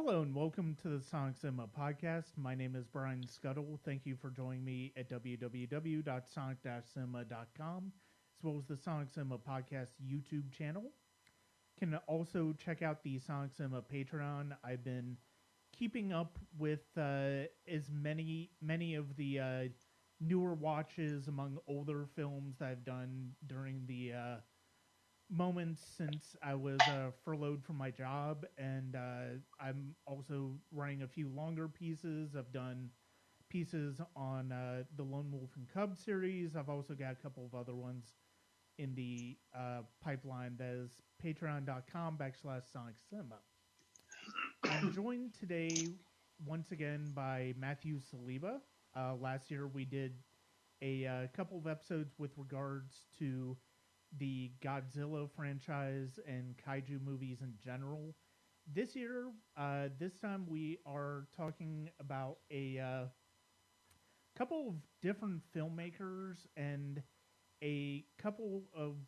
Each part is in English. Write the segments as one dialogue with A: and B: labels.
A: Hello and welcome to the Sonic Cinema podcast. My name is Brian Scuttle. Thank you for joining me at www.sonic-cinema.com, as well as the Sonic Cinema podcast YouTube channel. You can also check out the Sonic Cinema Patreon. I've been keeping up with as many of the newer watches among older films that I've done during the moments since I was furloughed from my job, and I'm also running a few longer pieces. I've done pieces on the Lone Wolf and Cub series. I've also got a couple of other ones in the pipeline. That is patreon.com/Sonic Cinema. I'm joined today once again by Matthew Saliba. Last year we did a couple of episodes with regards to the Godzilla franchise and kaiju movies in general. This year, this time we are talking about a couple of different filmmakers and a couple of,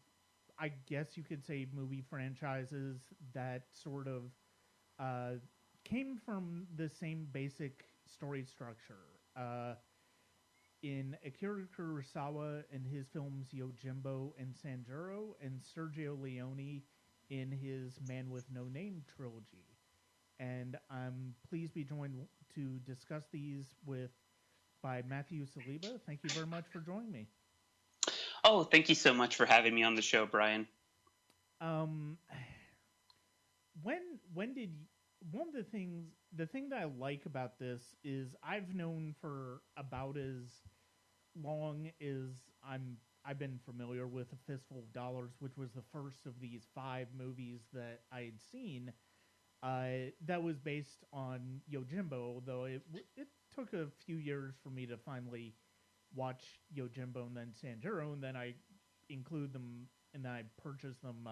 A: I guess you could say, movie franchises that sort of came from the same basic story structure. In Akira Kurosawa in his films Yojimbo and Sanjuro, and Sergio Leone in his Man with No Name trilogy. And I'm pleased to be joined to discuss these by Matthew Saliba. Thank you very much for joining me.
B: Oh, thank you so much for having me on the show, Brian.
A: When did one of the thing that I like about this is I've known for about as long as I've been familiar with A Fistful of Dollars, which was the first of these 5 movies that I had seen. That was based on Yojimbo, although it took a few years for me to finally watch Yojimbo and then Sanjuro, and then I include them and then I purchased them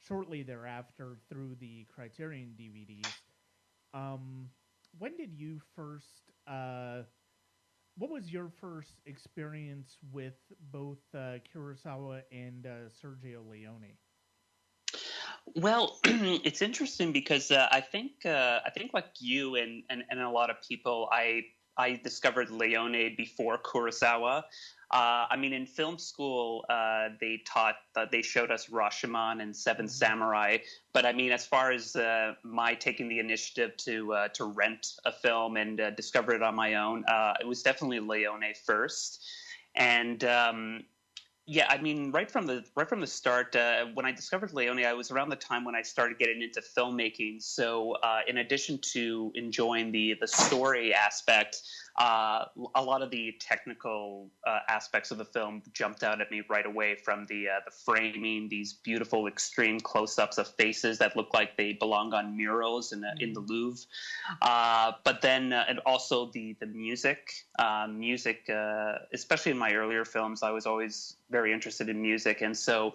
A: shortly thereafter through the Criterion DVDs. When did you first? What was your first experience with both Kurosawa and Sergio Leone?
B: Well, it's interesting because I think like you and a lot of people, I discovered Leone before Kurosawa. I mean, in film school, they showed us Rashomon and Seven Samurai. But I mean, as far as my taking the initiative to rent a film and discover it on my own, it was definitely Leone first. And yeah, I mean, right from the start, when I discovered Leone, I was around the time when I started getting into filmmaking. So, in addition to enjoying the story aspect, a lot of the technical aspects of the film jumped out at me right away. From the framing, these beautiful extreme close-ups of faces that look like they belong on murals in the Louvre. But then, and also the music, especially in my earlier films, I was always very interested in music, and so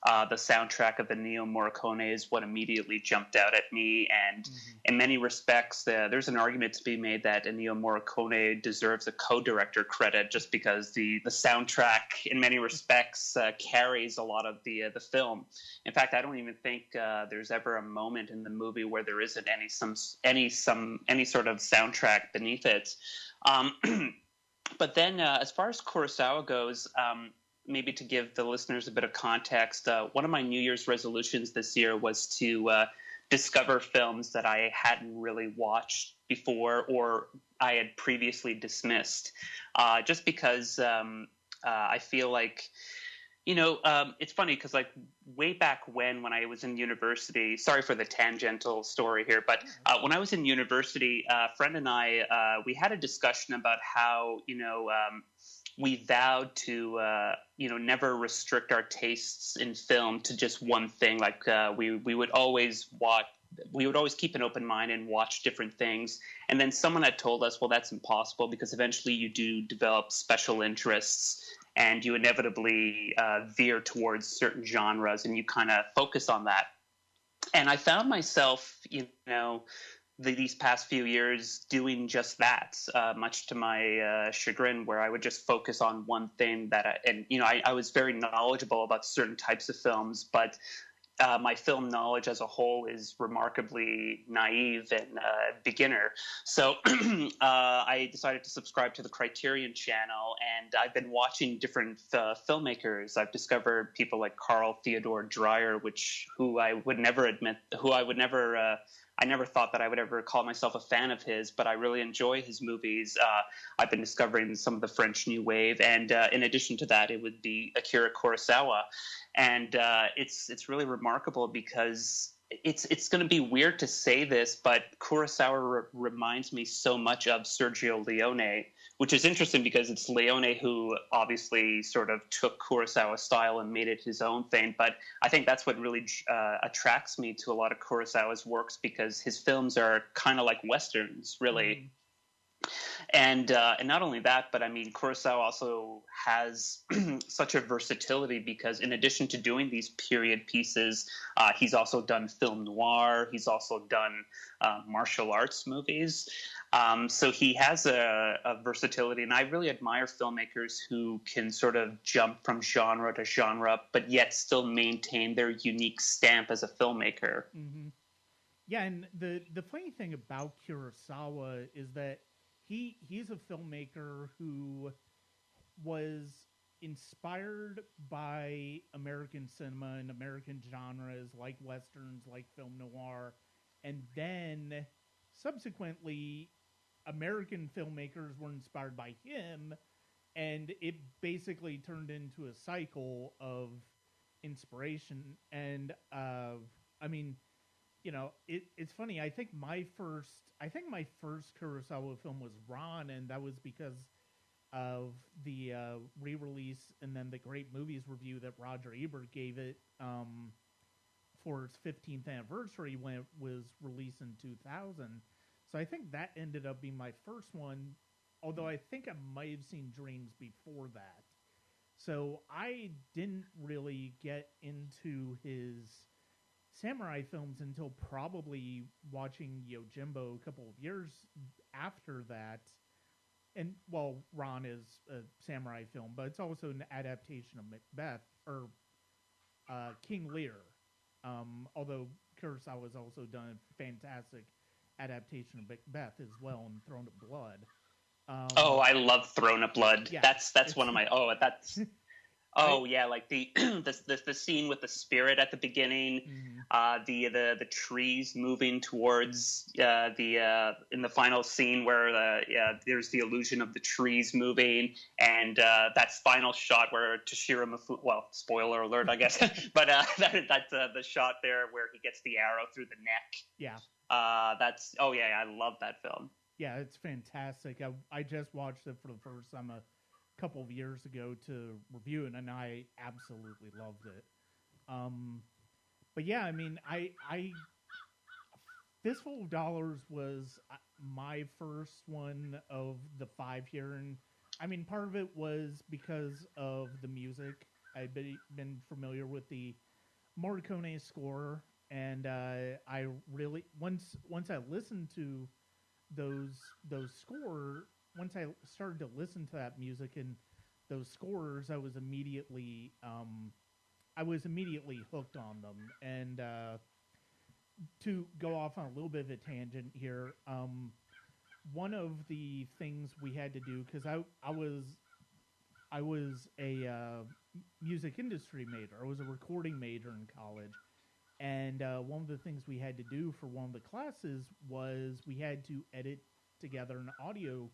B: the soundtrack of Ennio Morricone is what immediately jumped out at me. And in many respects, there's an argument to be made that Ennio Morricone deserves a co-director credit, just because the soundtrack, in many respects, carries a lot of the film. In fact, I don't even think there's ever a moment in the movie where there isn't any sort of soundtrack beneath it. But then, as far as Kurosawa goes, maybe to give the listeners a bit of context, one of my New Year's resolutions this year was to discover films that I hadn't really watched before or I had previously dismissed, just because I feel like, it's funny because like way back when I was in university, sorry for the tangential story here, but when I was in university, a friend and I, we had a discussion about how, we vowed to, never restrict our tastes in film to just one thing. Like we would always keep an open mind and watch different things. And then someone had told us, well, that's impossible because eventually you do develop special interests and you inevitably veer towards certain genres and you kind of focus on that. And I found myself, these past few years doing just that, much to my chagrin, where I would just focus on one thing I was very knowledgeable about certain types of films, but my film knowledge as a whole is remarkably naive and beginner. So I decided to subscribe to the Criterion channel, and I've been watching different filmmakers. I've discovered people like Carl Theodor Dreyer, I never thought that I would ever call myself a fan of his, but I really enjoy his movies. I've been discovering some of the French New Wave, and in addition to that, it would be Akira Kurosawa. And it's really remarkable because it's going to be weird to say this, but Kurosawa reminds me so much of Sergio Leone, which is interesting because it's Leone who obviously sort of took Kurosawa's style and made it his own thing. But I think that's what really attracts me to a lot of Kurosawa's works, because his films are kind of like Westerns, really. Mm. And not only that, but I mean, Kurosawa also has such a versatility, because in addition to doing these period pieces, he's also done film noir. He's also done martial arts movies. So he has a versatility, and I really admire filmmakers who can sort of jump from genre to genre, but yet still maintain their unique stamp as a filmmaker.
A: Mm-hmm. Yeah, and the funny thing about Kurosawa is that he's a filmmaker who was inspired by American cinema and American genres like westerns, like film noir, and then subsequently American filmmakers were inspired by him, and it basically turned into a cycle of inspiration. And I mean, you know, it's funny. I think my first Kurosawa film was Ron, and that was because of the re-release and then the Great Movies review that Roger Ebert gave it for its 15th anniversary when it was released in 2000. So I think that ended up being my first one, although I think I might have seen Dreams before that. So I didn't really get into his samurai films until probably watching Yojimbo a couple of years after that. And, well, Ron is a samurai film, but it's also an adaptation of Macbeth, or King Lear. Although Kurosawa's also done a fantastic adaptation of Macbeth as well in Throne of Blood.
B: I love Throne of Blood. Yeah, that's one of my. Yeah, like the the scene with the spirit at the beginning, the trees moving towards in the final scene where there's the illusion of the trees moving, and that final shot where Toshiro Mifune, well, spoiler alert, I guess, but that's the shot there where he gets the arrow through the neck.
A: Yeah.
B: I love that film.
A: Yeah, it's fantastic. I just watched it for the first time couple of years ago to review it, and I absolutely loved it. But yeah, I mean, I Fistful of Dollars was my first one of the 5 here, and I mean, part of it was because of the music. I'd been familiar with the Morricone score, and I really once I listened to those score. Once I started to listen to that music and those scores, I was immediately hooked on them. And to go off on a little bit of a tangent here, one of the things we had to do, because I was a music industry major. I was a recording major in college. And one of the things we had to do for one of the classes was we had to edit together an audio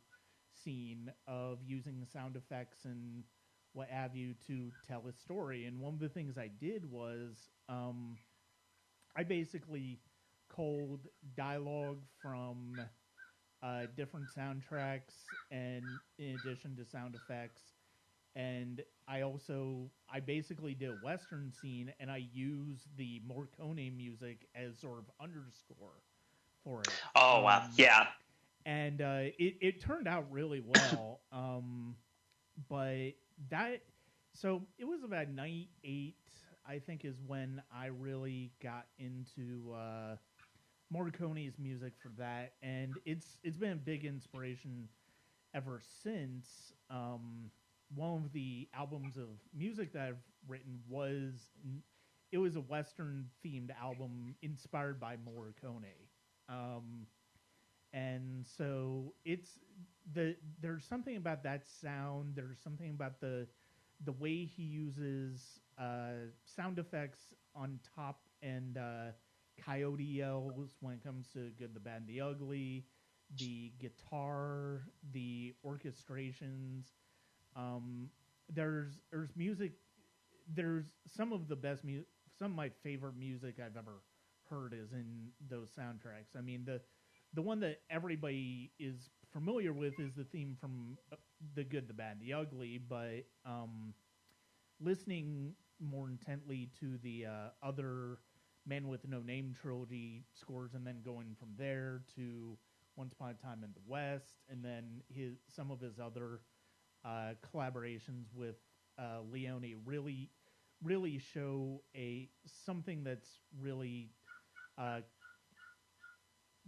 A: scene of using the sound effects and what have you to tell a story. And one of the things I did was I basically culled dialogue from different soundtracks, and in addition to sound effects. And I basically did a Western scene, and I used the Morricone music as sort of underscore for it.
B: Oh, wow. Yeah.
A: And it turned out really well. But so it was about 98, I think, is when I really got into Morricone's music for that. And it's been a big inspiration ever since. One of the albums of music that I've written it was a Western themed album inspired by Morricone. And so there's something about that sound. There's something about the way he uses sound effects on top and coyote yells when it comes to Good, the Bad, and the Ugly, the guitar, the orchestrations. There's music. There's some of the best music. Some of my favorite music I've ever heard is in those soundtracks. I mean, the one that everybody is familiar with is the theme from The Good, the Bad, the Ugly, but listening more intently to the other Man with No Name trilogy scores, and then going from there to Once Upon a Time in the West, and then some of his other collaborations with Leone really show something that's really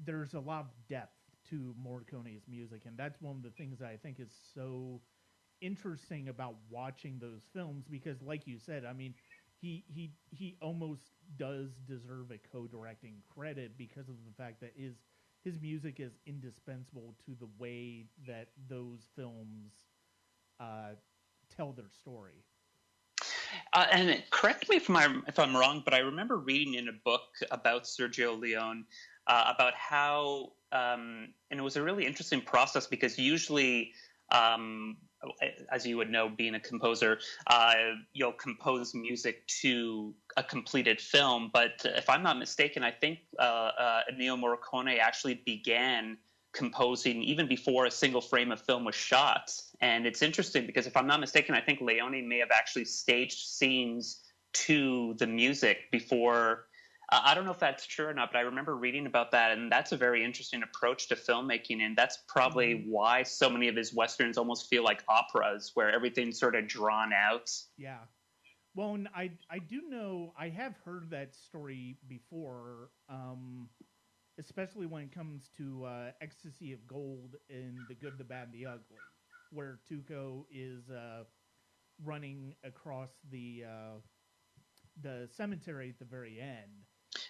A: there's a lot of depth to Morricone's music, and that's one of the things that I think is so interesting about watching those films, because, like you said, I mean, he almost does deserve a co-directing credit because of the fact that his music is indispensable to the way that those films tell their story.
B: And correct me if I'm wrong, but I remember reading in a book about Sergio Leone about how, and it was a really interesting process, because usually, as you would know, being a composer, you'll compose music to a completed film. But if I'm not mistaken, I think Ennio Morricone actually began composing even before a single frame of film was shot. And it's interesting because, if I'm not mistaken, I think Leone may have actually staged scenes to the music before. I don't know if that's true or not, but I remember reading about that, and that's a very interesting approach to filmmaking, and that's probably why so many of his westerns almost feel like operas, where everything's sort of drawn out.
A: Yeah. Well, and I do know, I have heard that story before, especially when it comes to Ecstasy of Gold in The Good, the Bad, and the Ugly, where Tuco is running across the cemetery at the very end.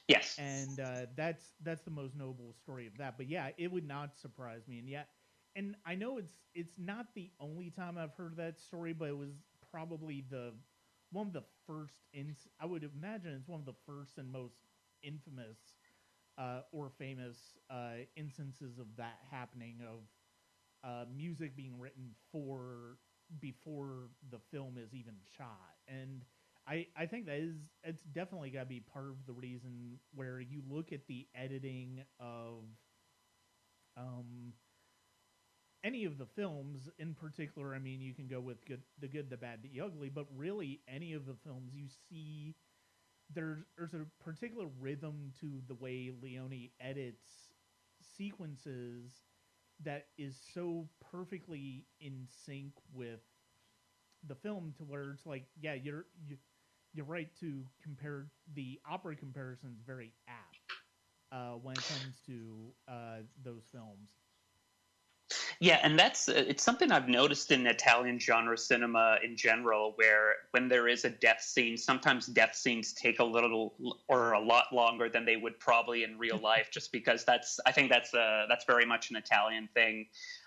B: Yes.
A: And that's the most notable story of that. But yeah, it would not surprise me. And yeah, and I know it's not the only time I've heard that story, but it was probably one of the first. I would imagine it's one of the first and most infamous or famous instances of that happening, of music being written before the film is even shot. And I think it's definitely got to be part of the reason where you look at the editing of any of the films in particular. I mean, you can go with The Good, the Bad, the Ugly, but really any of the films you see, there's a particular rhythm to the way Leone edits sequences that is so perfectly in sync with the film, to where it's like, yeah, you're right to compare. The opera comparison is very apt when it comes to those films.
B: Yeah, and it's something I've noticed in Italian genre cinema in general, where when there is a death scene, sometimes death scenes take a little or a lot longer than they would probably in real life, just because I think that's very much an Italian thing.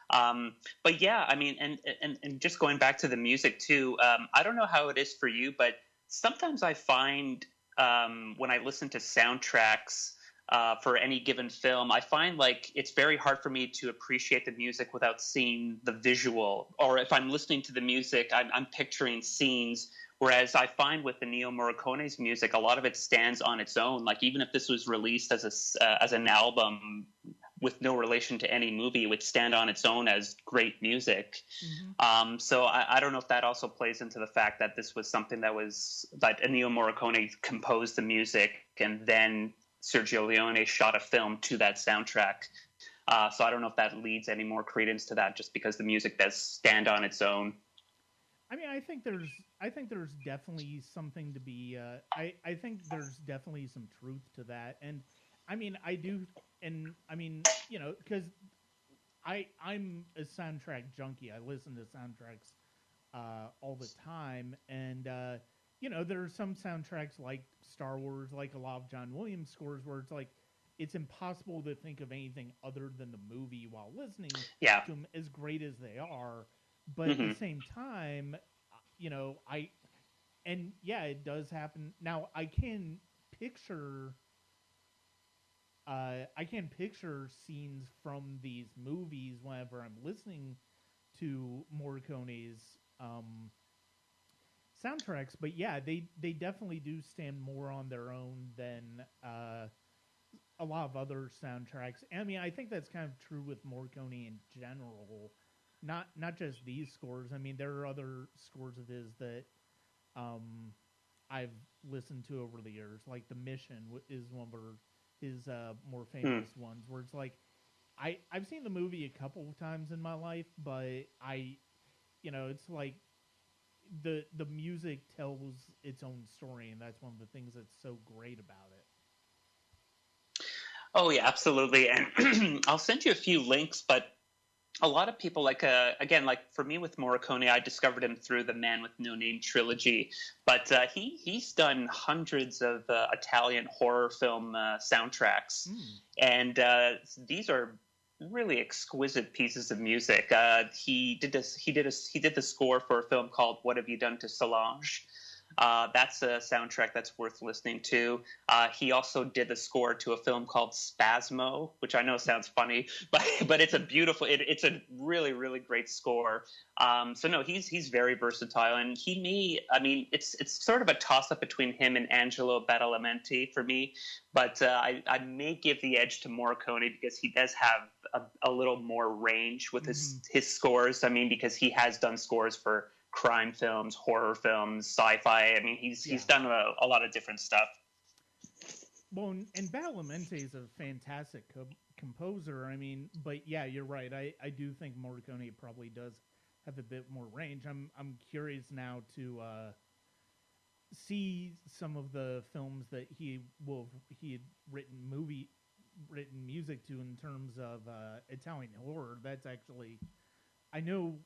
B: But yeah, I mean, and just going back to the music too, I don't know how it is for you, but sometimes I find when I listen to soundtracks for any given film, I find like it's very hard for me to appreciate the music without seeing the visual. Or if I'm listening to the music, I'm picturing scenes. Whereas I find with the Ennio Morricone's music, a lot of it stands on its own. Like, even if this was released as an album with no relation to any movie, it would stand on its own as great music. Mm-hmm. So I don't know if that also plays into the fact that this was something that Ennio Morricone composed the music, and then Sergio Leone shot a film to that soundtrack. So I don't know if that leads any more credence to that, just because the music does stand on its own.
A: I mean, I think there's definitely something to be. I think there's definitely some truth to that, and I mean, I do, and I mean, you know, because I'm a soundtrack junkie. I listen to soundtracks all the time, and there are some soundtracks like Star Wars, like a lot of John Williams scores, where it's like it's impossible to think of anything other than the movie while listening
B: Yeah.
A: to them, as great as they are. But
B: Mm-hmm.
A: at the same time, it does happen. Now picture, I can picture scenes from these movies whenever I'm listening to Morricone's soundtracks. But yeah, they definitely do stand more on their own than a lot of other soundtracks. I mean, I think that's kind of true with Morricone in general. Not just these scores. I mean, there are other scores of his that I've listened to over the years. Like The Mission is one of his more famous ones, where it's like I've seen the movie a couple of times in my life, but it's like the music tells its own story, and that's one of the things that's so great about it.
B: Oh yeah, absolutely. And I'll send you a few links, but a lot of people again, like for me with Morricone, I discovered him through the Man with No Name trilogy, but he's done hundreds of Italian horror film soundtracks, and these are really exquisite pieces of music. He did the score for a film called What Have You Done to Solange? That's a soundtrack that's worth listening to. He also did the score to a film called Spasmo, which I know sounds funny, but it's a beautiful. It's a really, really great score. So no, he's very versatile, and it's sort of a toss up between him and Angelo Badalamenti for me, but I may give the edge to Morricone because he does have a little more range with his scores. I mean, because he has done scores for crime films, horror films, sci-fi. I mean, he's done a lot of different stuff.
A: Well, and Badalamenti is a fantastic composer. I mean, but yeah, you're right. I do think Morricone probably does have a bit more range. I'm curious now to see some of the films that he had written music to in terms of Italian horror. That's actually. I know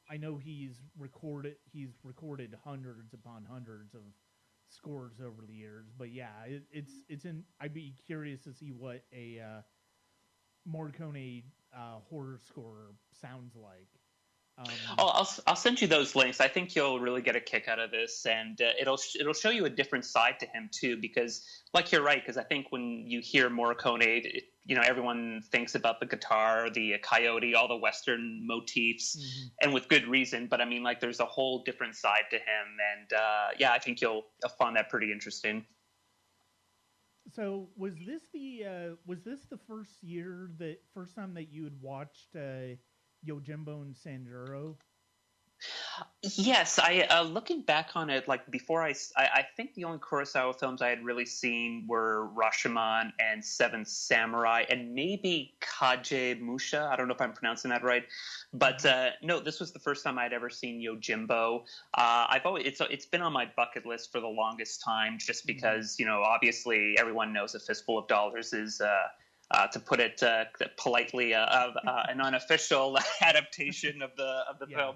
A: he's recorded hundreds upon hundreds of scores over the years, but yeah, I'd be curious to see what a Morricone horror score sounds like.
B: I'll send you those links. I think you'll really get a kick out of this, and it'll show you a different side to him too. Because, like, you're right. Because I think when you hear Morricone, everyone thinks about the guitar, the coyote, all the Western motifs, and with good reason. But I mean, like, there's a whole different side to him, and I think you'll find that pretty interesting.
A: So was this the first time that you had watched Yojimbo and Sanjuro?
B: Yes, I looking back on it, like before I think the only Kurosawa films I had really seen were Rashomon and Seven Samurai and maybe Kaje Musha. I don't know if I'm pronouncing that right, but no, this was the first time I'd ever seen Yojimbo. It's been on my bucket list for the longest time, just because obviously everyone knows A Fistful of Dollars is. To put it politely, an unofficial adaptation of the film,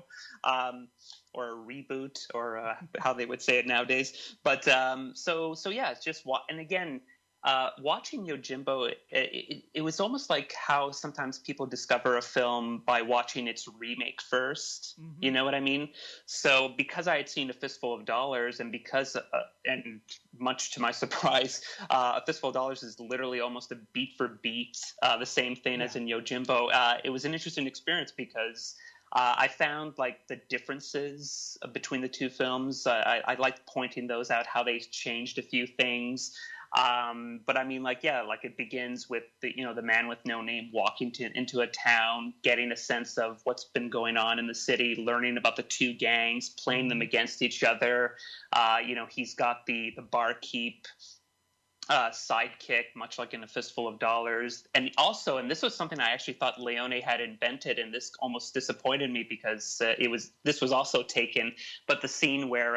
B: or a reboot, or how they would say it nowadays. But so yeah, it's just and again, watching Yojimbo, it was almost like how sometimes people discover a film by watching its remake first. You know what I mean? So because I had seen A Fistful of Dollars, and because and much to my surprise, A Fistful of Dollars is literally almost a beat for beat the same thing as in Yojimbo. It was an interesting experience because I found like the differences between the two films. I liked pointing those out, how they changed a few things. But I mean, like it begins with the man with no name walking into a town, getting a sense of what's been going on in the city, learning about the two gangs, playing them against each other. He's got the barkeep sidekick, much like in A Fistful of Dollars. And also, and this was something I actually thought Leone had invented, and this almost disappointed me because this was also taken, but the scene where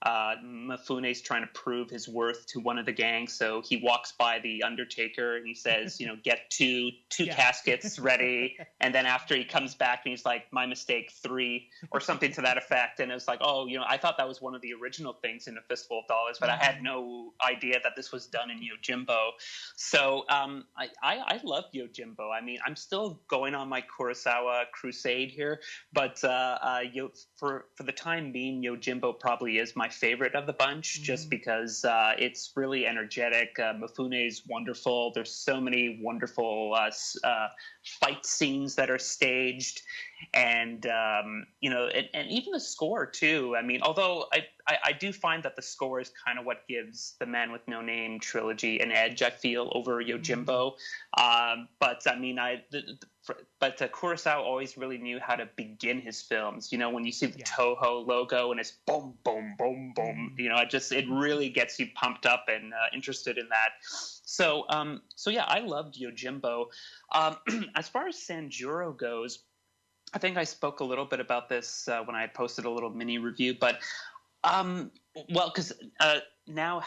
B: Mifune's trying to prove his worth to one of the gangs, so he walks by the Undertaker and he says, get two caskets ready, and then after he comes back and he's like, my mistake, 3, or something to that effect. And it was like, I thought that was one of the original things in A Fistful of Dollars, but I had no idea that this was done in Yojimbo. So I love Yojimbo. I mean, I'm still going on my Kurosawa crusade here, but for the time being, Yojimbo probably is my favorite of the bunch, just because it's really energetic. Mifune's wonderful. There's so many wonderful fight scenes that are staged, and and even the score too. I mean, although I do find that the score is kind of what gives the Man with No Name trilogy an edge, I feel, over Yojimbo. But I mean, Kurosawa always really knew how to begin his films. When you see the Toho logo and it's boom, boom, boom, boom, it really gets you pumped up and interested in that. So yeah, I loved Yojimbo. As far as Sanjuro goes, I think I spoke a little bit about this when I had posted a little mini review, but because now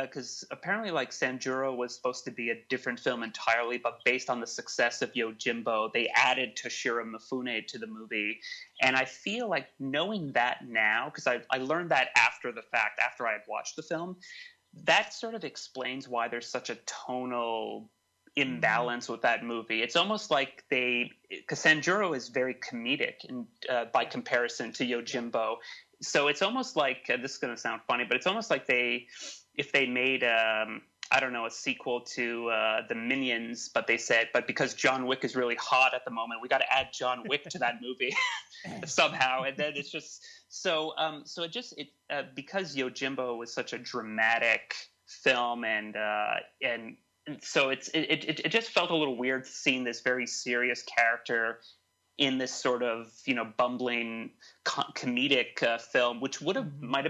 B: because apparently like Sanjuro was supposed to be a different film entirely, but based on the success of Yojimbo, they added Toshiro Mifune to the movie. And I feel like knowing that now, because I learned that after the fact, after I had watched the film, that sort of explains why there's such a tonal imbalance with that movie. It's almost like because Sanjuro is very comedic by comparison to Yojimbo. So it's almost like, this is going to sound funny, but it's almost like if they made, I don't know, a sequel to the Minions, but because John Wick is really hot at the moment, we got to add John Wick to that movie somehow. And then it's just, because Yojimbo was such a dramatic film and so it just felt a little weird seeing this very serious character in this sort of bumbling comedic film, which might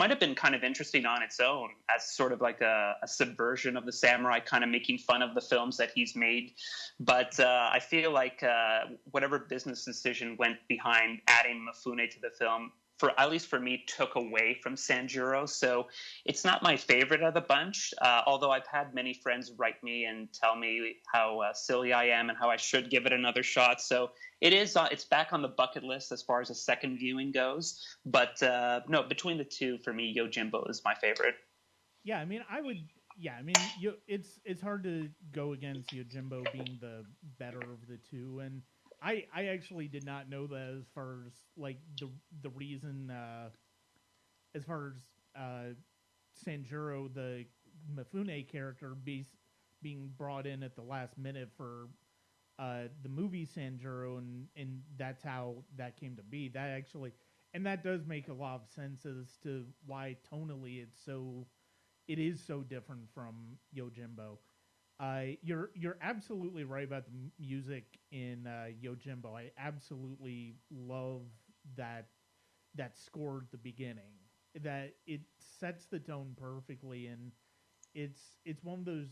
B: have been kind of interesting on its own as sort of like a subversion of the samurai, kind of making fun of the films that he's made. But I feel like whatever business decision went behind adding Mifune to the film, at least for me, took away from Sanjuro. So it's not my favorite of the bunch, although I've had many friends write me and tell me how silly I am and how I should give it another shot. So it's back on the bucket list as far as a second viewing goes. But no, between the two, for me, Yojimbo is my favorite.
A: Yeah, I mean, it's hard to go against Yojimbo being the better of the two, and I actually did not know that as far as like the reason as far as Sanjuro, the Mifune character, being brought in at the last minute for the movie Sanjuro, and that's how that came to be. That does make a lot of sense as to why tonally it is so different from Yojimbo. You're absolutely right about the music in Yojimbo. I absolutely love that score at the beginning. That it sets the tone perfectly, and it's one of those.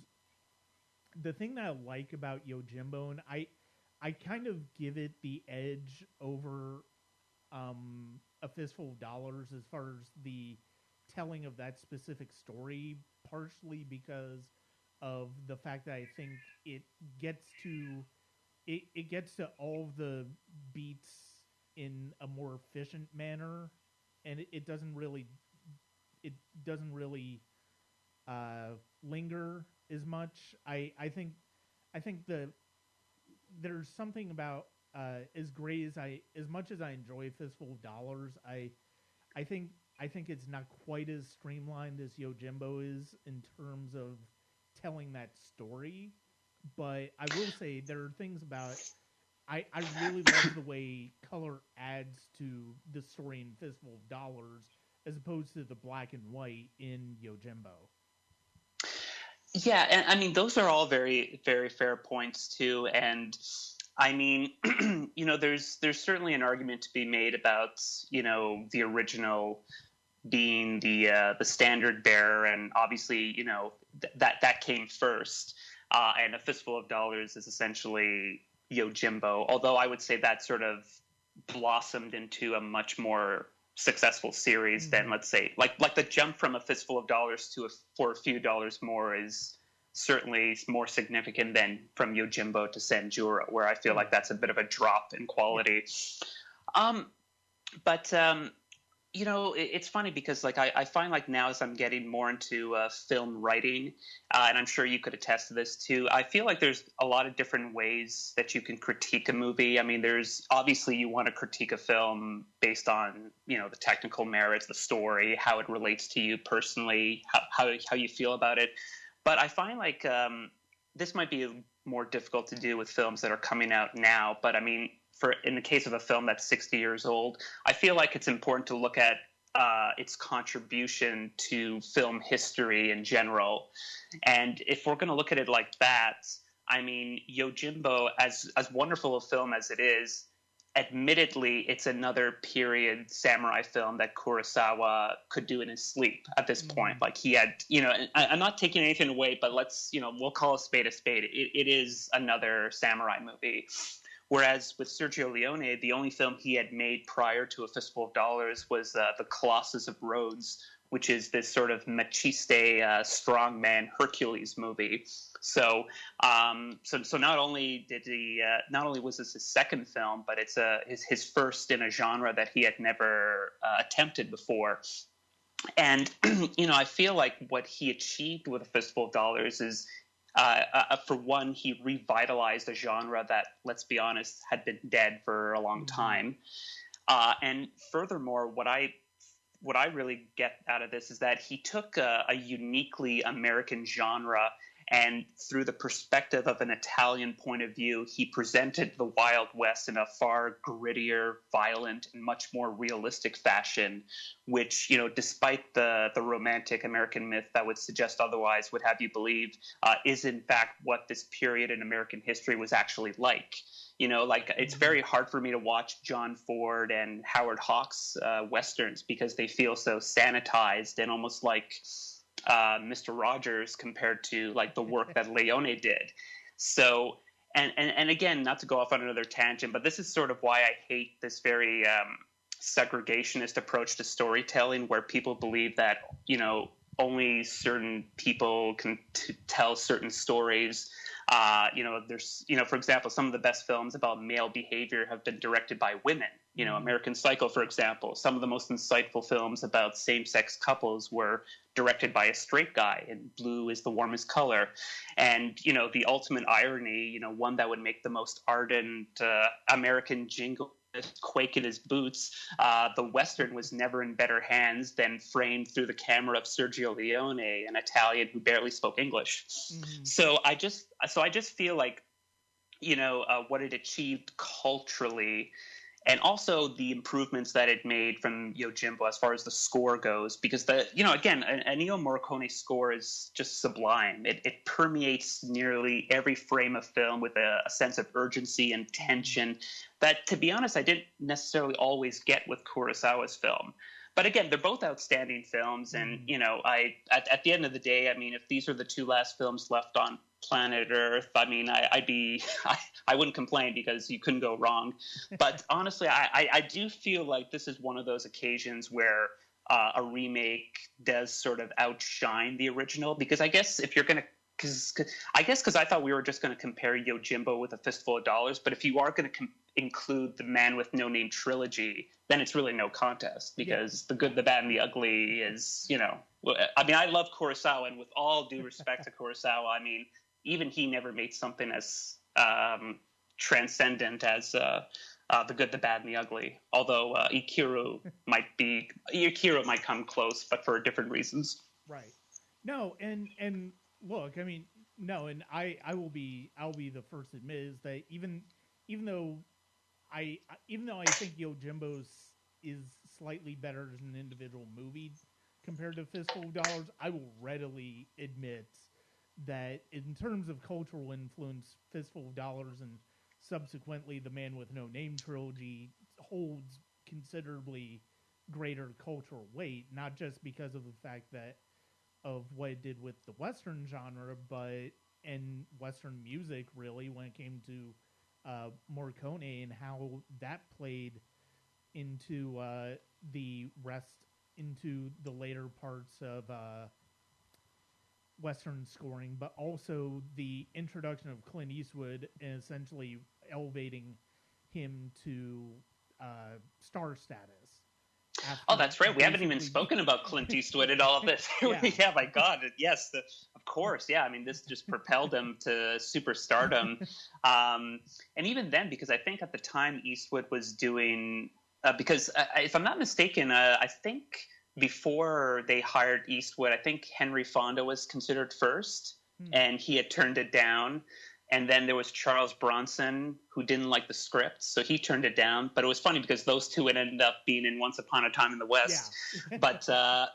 A: The thing that I like about Yojimbo, and I kind of give it the edge over A Fistful of Dollars as far as the telling of that specific story, partially because of the fact that I think it gets to all of the beats in a more efficient manner, and it doesn't really linger as much. I think there's something about as much as I enjoy Fistful of Dollars, I think it's not quite as streamlined as Yojimbo is in terms of telling that story. But I will say there are things about it. I really love the way color adds to the story in Fistful of Dollars as opposed to the black and white in Yojimbo.
B: Yeah, and I mean those are all very, very fair points too. And I mean, there's certainly an argument to be made about the original being the standard bearer, and obviously that came first, and A Fistful of Dollars is essentially Yojimbo. Although I would say that sort of blossomed into a much more successful series than, let's say, like the jump from A Fistful of Dollars to For a Few Dollars More is certainly more significant than from Yojimbo to Sanjuro, where I feel like that's a bit of a drop in quality. But you know, it's funny because like I find like now as I'm getting more into film writing, and I'm sure you could attest to this too, I feel like there's a lot of different ways that you can critique a movie. I mean, there's obviously you want to critique a film based on, you know, the technical merits, the story, how it relates to you personally, how you feel about it. But I find like this might be more difficult to do with films that are coming out now. But I mean, in the case of a film that's 60 years old, I feel like it's important to look at its contribution to film history in general. And if we're going to look at it like that, I mean, Yojimbo, as wonderful a film as it is, admittedly, it's another period samurai film that Kurosawa could do in his sleep at this point. Like he had, you know, I'm not taking anything away, but let's, you know, we'll call a spade a spade. It is another samurai movie. Whereas with Sergio Leone, the only film he had made prior to A Fistful of Dollars was The Colossus of Rhodes, which is this sort of machiste strongman Hercules movie. So not only did he not only was this his second film, but it's his first in a genre that he had never attempted before. And you know, I feel like what he achieved with A Fistful of Dollars is, for one, he revitalized a genre that, let's be honest, had been dead for a long time. And furthermore, what I really get out of this is that he took a uniquely American genre, and through the perspective of an Italian point of view, he presented the Wild West in a far grittier, violent, and much more realistic fashion, which, you know, despite the romantic American myth that would suggest otherwise, would have you believe is in fact what this period in American history was actually like. You know, like it's very hard for me to watch John Ford and Howard Hawks Westerns because they feel so sanitized and almost like Mr. Rogers compared to like the work that Leone did. So, and again, not to go off on another tangent, but this is sort of why I hate this very segregationist approach to storytelling, where people believe that, you know, only certain people can tell certain stories. You know, there's, you know, for example, some of the best films about male behavior have been directed by women. You know, American Psycho, for example. Some of the most insightful films about same-sex couples were directed by a straight guy, and blue is the warmest color. And, you know, the ultimate irony, you know, one that would make the most ardent American jingle quake in his boots, the Western was never in better hands than framed through the camera of Sergio Leone, an Italian who barely spoke English. So I just feel like, you know, what it achieved culturally, and also the improvements that it made from Yojimbo as far as the score goes, because you know, again, a Ennio Morricone score is just sublime. It permeates nearly every frame of film with a sense of urgency and tension that, to be honest, I didn't necessarily always get with Kurosawa's film. But again, they're both outstanding films, and you know, at the end of the day, I mean, if these are the two last films left on planet Earth, I mean, I wouldn't complain because you couldn't go wrong. But honestly, I do feel like this is one of those occasions where a remake does sort of outshine the original, because I guess if you're going to, because I thought we were just going to compare Yojimbo with A Fistful of Dollars, but if you are going to include the Man with No Name trilogy, then it's really no contest, because The Good, the Bad, and the Ugly is, you know, I mean, I love Kurosawa, and with all due respect to Kurosawa, I mean, even he never made something as transcendent as The Good, the Bad, and the Ugly. Although Ikiru might come close, but for different reasons.
A: Right. No, and look, I mean, no, and I'll be the first to admit is that even though I think Yojimbo's is slightly better as an individual movie compared to Fistful of Dollars, I will readily admit that in terms of cultural influence, Fistful of Dollars and subsequently the Man with No Name trilogy holds considerably greater cultural weight, not just because of the fact that of what it did with the Western genre, but in Western music, really, when it came to Morricone and how that played into the later parts of Western scoring, but also the introduction of Clint Eastwood and essentially elevating him to star status.
B: Oh, that's right. We haven't even spoken about Clint Eastwood in all of this. Yeah, my God. Yes, of course. Yeah, I mean, this just propelled him to superstardom. And even then, because I think at the time Eastwood was doing, because if I'm not mistaken, I think before they hired Eastwood, I think Henry Fonda was considered first, and he had turned it down. And then there was Charles Bronson, who didn't like the script, so he turned it down. But it was funny because those two had ended up being in Once Upon a Time in the West. Yeah. but I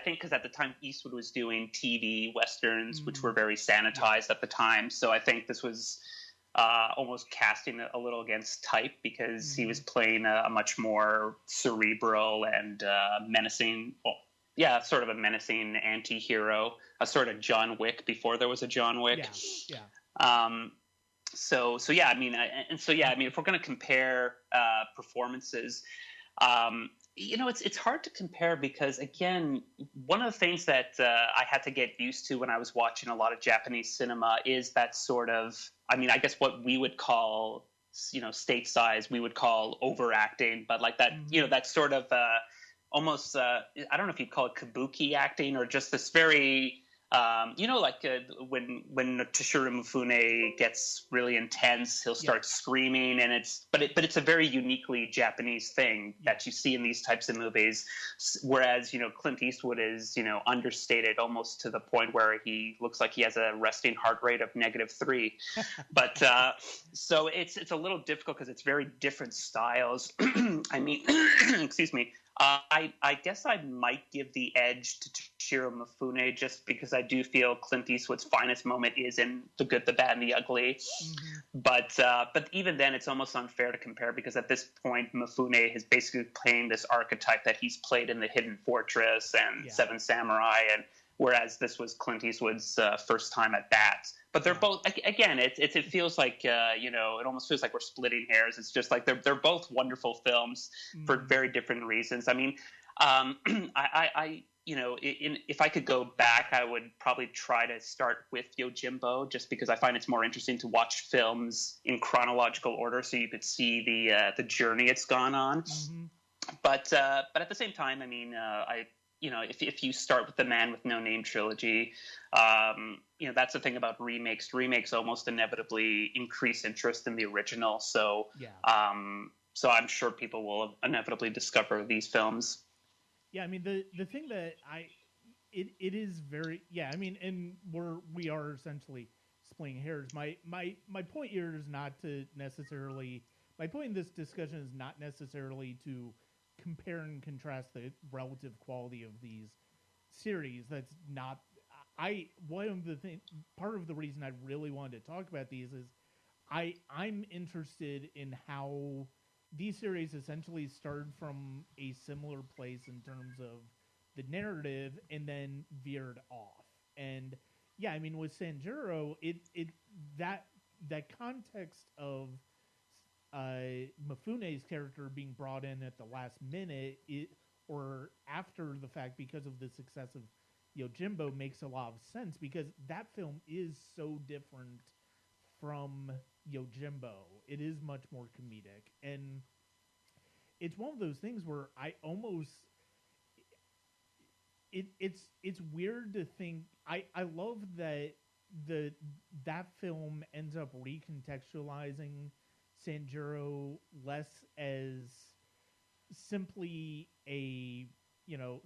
B: think because at the time Eastwood was doing TV westerns, which were very sanitized at the time. So I think this was almost casting a little against type because he was playing a much more cerebral and menacing. Well, yeah, sort of a menacing anti-hero, a sort of John Wick before there was a John Wick.
A: Yeah.
B: So yeah, I mean, if we're going to compare performances, it's hard to compare because again, one of the things that I had to get used to when I was watching a lot of Japanese cinema is that sort of, I mean, I guess what we would call, stateside, we would call overacting, but like that, that sort of almost, I don't know if you'd call it kabuki acting or just this very. When Toshiro Mifune gets really intense, he'll start screaming, and it's a very uniquely Japanese thing that you see in these types of movies. Whereas Clint Eastwood is understated almost to the point where he looks like he has a resting heart rate of -3. But so it's a little difficult because it's very different styles. I mean, excuse me. I guess I might give the edge to Toshiro Mifune just because I do feel Clint Eastwood's finest moment is in The Good, the Bad, and the Ugly. But even then, it's almost unfair to compare because at this point, Mifune is basically playing this archetype that he's played in The Hidden Fortress and Seven Samurai, and whereas this was Clint Eastwood's first time at that. But they're both, again, it feels like, it almost feels like we're splitting hairs. It's just like they're both wonderful films for very different reasons. I mean, if I could go back, I would probably try to start with Yojimbo just because I find it's more interesting to watch films in chronological order so you could see the journey it's gone on. But at the same time, I mean, if you start with the Man with No Name trilogy, that's the thing about remakes. Remakes almost inevitably increase interest in the original. So, so I'm sure people will inevitably discover these films.
A: Yeah, I mean the thing that it is very I mean, and we are essentially splitting hairs. My point here is not to necessarily. My point in this discussion is not necessarily to compare and contrast the relative quality of these series. That's not. Part of the reason I really wanted to talk about these is I'm interested in how these series essentially started from a similar place in terms of the narrative and then veered off. And yeah, I mean with Sanjuro, that context of Mifune's character being brought in at the last minute, or after the fact because of the success of Yojimbo, makes a lot of sense because that film is so different from Yojimbo. It is much more comedic, and it's one of those things where I almost it's weird to think. I love that that film ends up recontextualizing Sanjuro less as simply a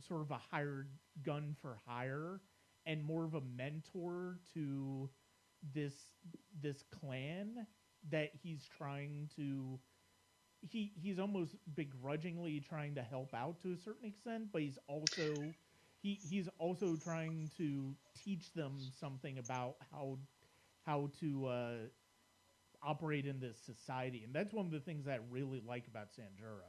A: sort of a hired gun for hire and more of a mentor to this clan that he's trying to he's almost begrudgingly trying to help out to a certain extent, but he's also trying to teach them something about how to operate in this society, and that's one of the things that I really like about Sanjuro.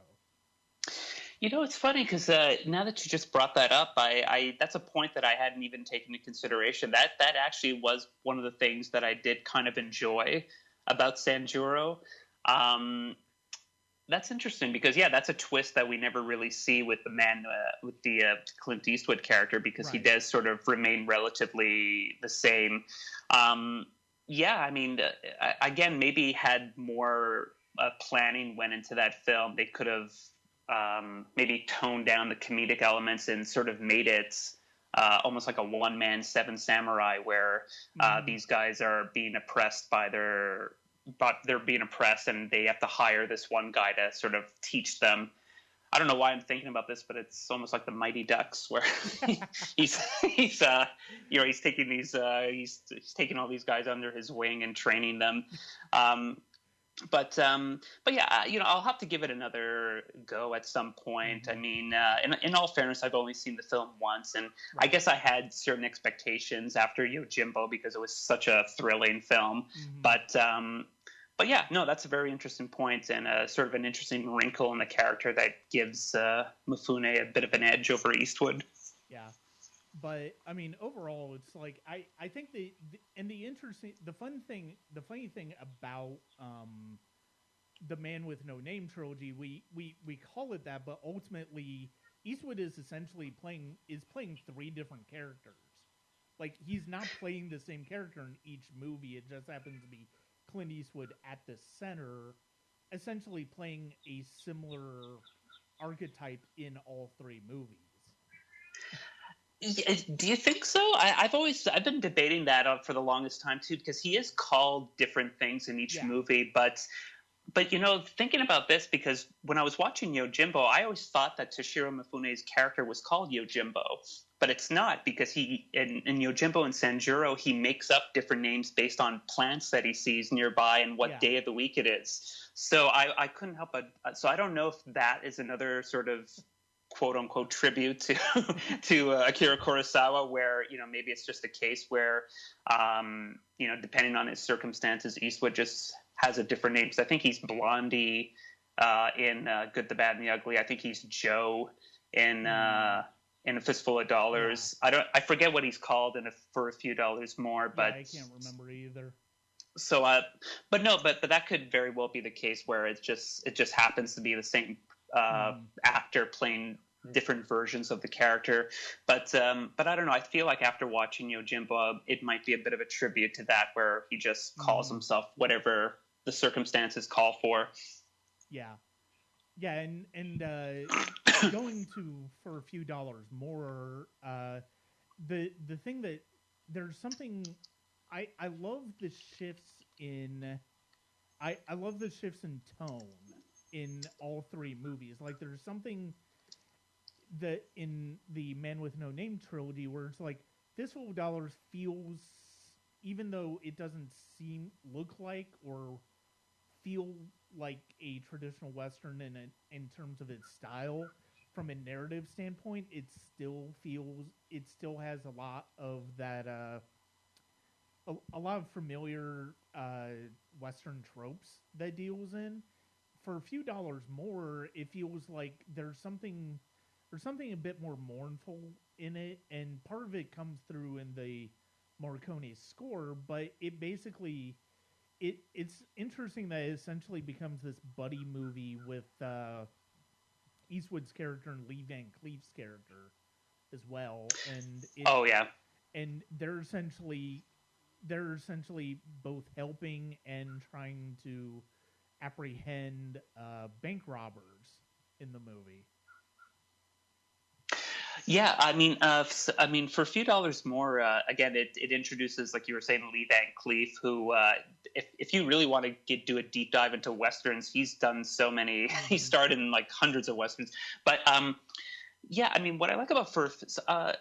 B: It's funny because now that you just brought that up, I that's a point that I hadn't even taken into consideration. That actually was one of the things that I did kind of enjoy about Sanjuro. That's interesting because that's a twist that we never really see with the Clint Eastwood character, because he
A: Right.
B: does sort of remain relatively the same. I mean, again, maybe had more planning went into that film. They could have maybe toned down the comedic elements and sort of made it almost like a one-man Seven Samurai, where these guys are being oppressed but they're being oppressed, and they have to hire this one guy to sort of teach them. I don't know why I'm thinking about this, but it's almost like the Mighty Ducks, where he's taking these he's taking all these guys under his wing and training them. But yeah, I'll have to give it another go at some point. I mean, in all fairness, I've only seen the film once, and I guess I had certain expectations after Yojimbo because it was such a thrilling film. But yeah, no, that's a very interesting point, and sort of an interesting wrinkle in the character that gives Mifune a bit of an edge over Eastwood.
A: Yeah. But I mean, overall, it's like I think the funny thing about the Man with No Name trilogy, we call it that, but ultimately Eastwood is essentially playing three different characters. Like, he's not playing the same character in each movie. It just happens to be Clint Eastwood at the center, essentially playing a similar archetype in all three movies.
B: Yeah, do you think so? I've been debating that for the longest time too, because he is called different things in each movie, but thinking about this, because when I was watching Yojimbo, I always thought that Toshiro Mifune's character was called Yojimbo, but it's not, because he in Yojimbo and Sanjuro, he makes up different names based on plants that he sees nearby and what day of the week it is. So I couldn't help but so I don't know if that is another sort of quote unquote tribute to Akira Kurosawa, where maybe it's just a case where depending on his circumstances, Eastwood just has a different name. Because I think he's Blondie in Good, the Bad, and the Ugly. I think he's Joe in A Fistful of Dollars. Yeah. I forget what he's called in For a Few Dollars More. But
A: I can't remember either.
B: So, but that could very well be the case where it just happens to be the same actor playing different versions of the character. But I don't know. I feel like after watching Yojimbo, it might be a bit of a tribute to that, where he just calls himself whatever the circumstances call for.
A: Yeah. Yeah, and going to For a Few Dollars More, the thing that there's something I love the shifts in I love the shifts in tone in all three movies. Like, there's something that in the Man with No Name trilogy where it's like Fistful of Dollars feels, even though it doesn't look like or feel like a traditional Western in terms of its style, from a narrative standpoint, it still has a lot of that a lot of familiar Western tropes that deals in. For a Few Dollars More, it feels like there's something a bit more mournful in it, and part of it comes through in the Morricone score, but it basically it's interesting that it essentially becomes this buddy movie with Eastwood's character and Lee Van Cleef's character as well, and and they're essentially both helping and trying to apprehend bank robbers in the movie.
B: Yeah, I mean, For a Few Dollars More, again, it introduces, like you were saying, Lee Van Cleef, who, if you really want to do a deep dive into westerns, he's done so many. He starred in like hundreds of westerns, but yeah, I mean, what I like about For a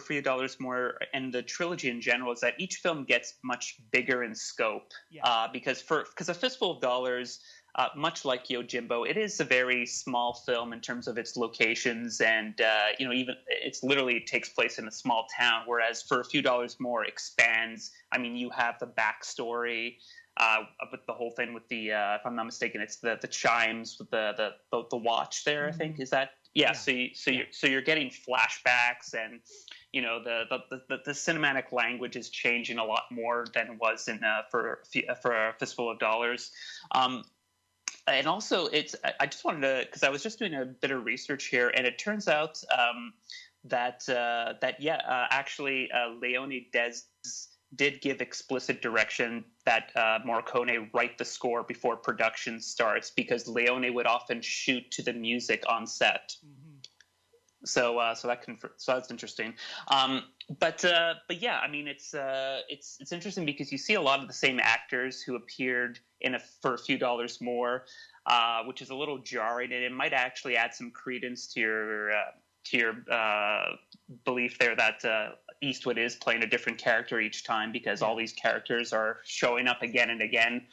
B: Few Dollars More and the trilogy in general is that each film gets much bigger in scope. Yeah. Because A Fistful of Dollars, much like Yojimbo, it is a very small film in terms of its locations, and even it literally takes place in a small town. Whereas For a Few Dollars More expands. I mean, you have the backstory with the whole thing with the, if I'm not mistaken, it's the chimes with the watch there. I think is that. Yeah, so you're getting flashbacks, and the cinematic language is changing a lot more than it was in for a Fistful of Dollars. And also, I just wanted to, because I was just doing a bit of research here, and it turns out actually Leone did give explicit direction that Morricone write the score before production starts, because Leone would often shoot to the music on set.
A: Mm-hmm.
B: So that's interesting. But yeah, I mean, it's interesting because you see a lot of the same actors who appeared for a few dollars more, which is a little jarring, and it might actually add some credence to your belief there that Eastwood is playing a different character each time, because all these characters are showing up again and again.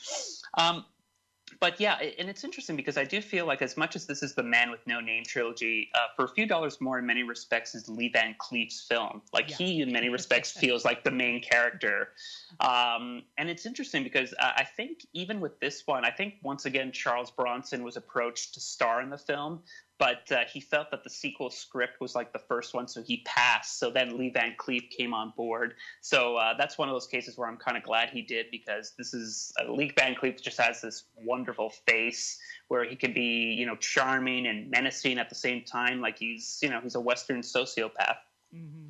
B: But yeah, and it's interesting because I do feel like, as much as this is the Man with No Name trilogy, for a few dollars more, in many respects, is Lee Van Cleef's film. Like, he, in many respects, feels like the main character. And it's interesting because I think even with this one, I think once again Charles Bronson was approached to star in the film, but he felt that the sequel script was like the first one, so he passed. So then Lee Van Cleef came on board. So that's one of those cases where I'm kind of glad he did, because this is Lee Van Cleef just has this wonderful face where he can be, charming and menacing at the same time. Like, he's a Western sociopath.
A: Mm-hmm.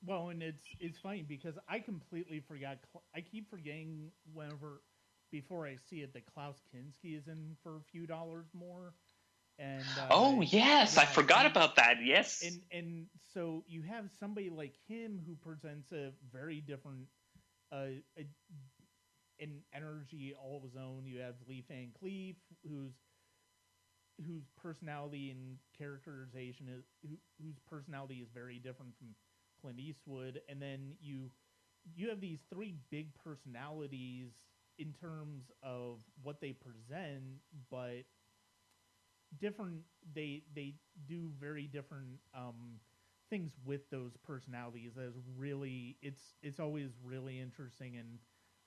A: Well, and it's funny because I completely forgot. I keep forgetting before I see it, that Klaus Kinski is in for a few dollars more. And
B: oh yes, I forgot about that. Yes,
A: and so you have somebody like him who presents a very different an energy all of his own. You have Lee Van Cleef, whose personality and characterization whose personality is very different from Clint Eastwood, and then you have these three big personalities in terms of what they present, but different. They do very different things with those personalities. It's always really interesting and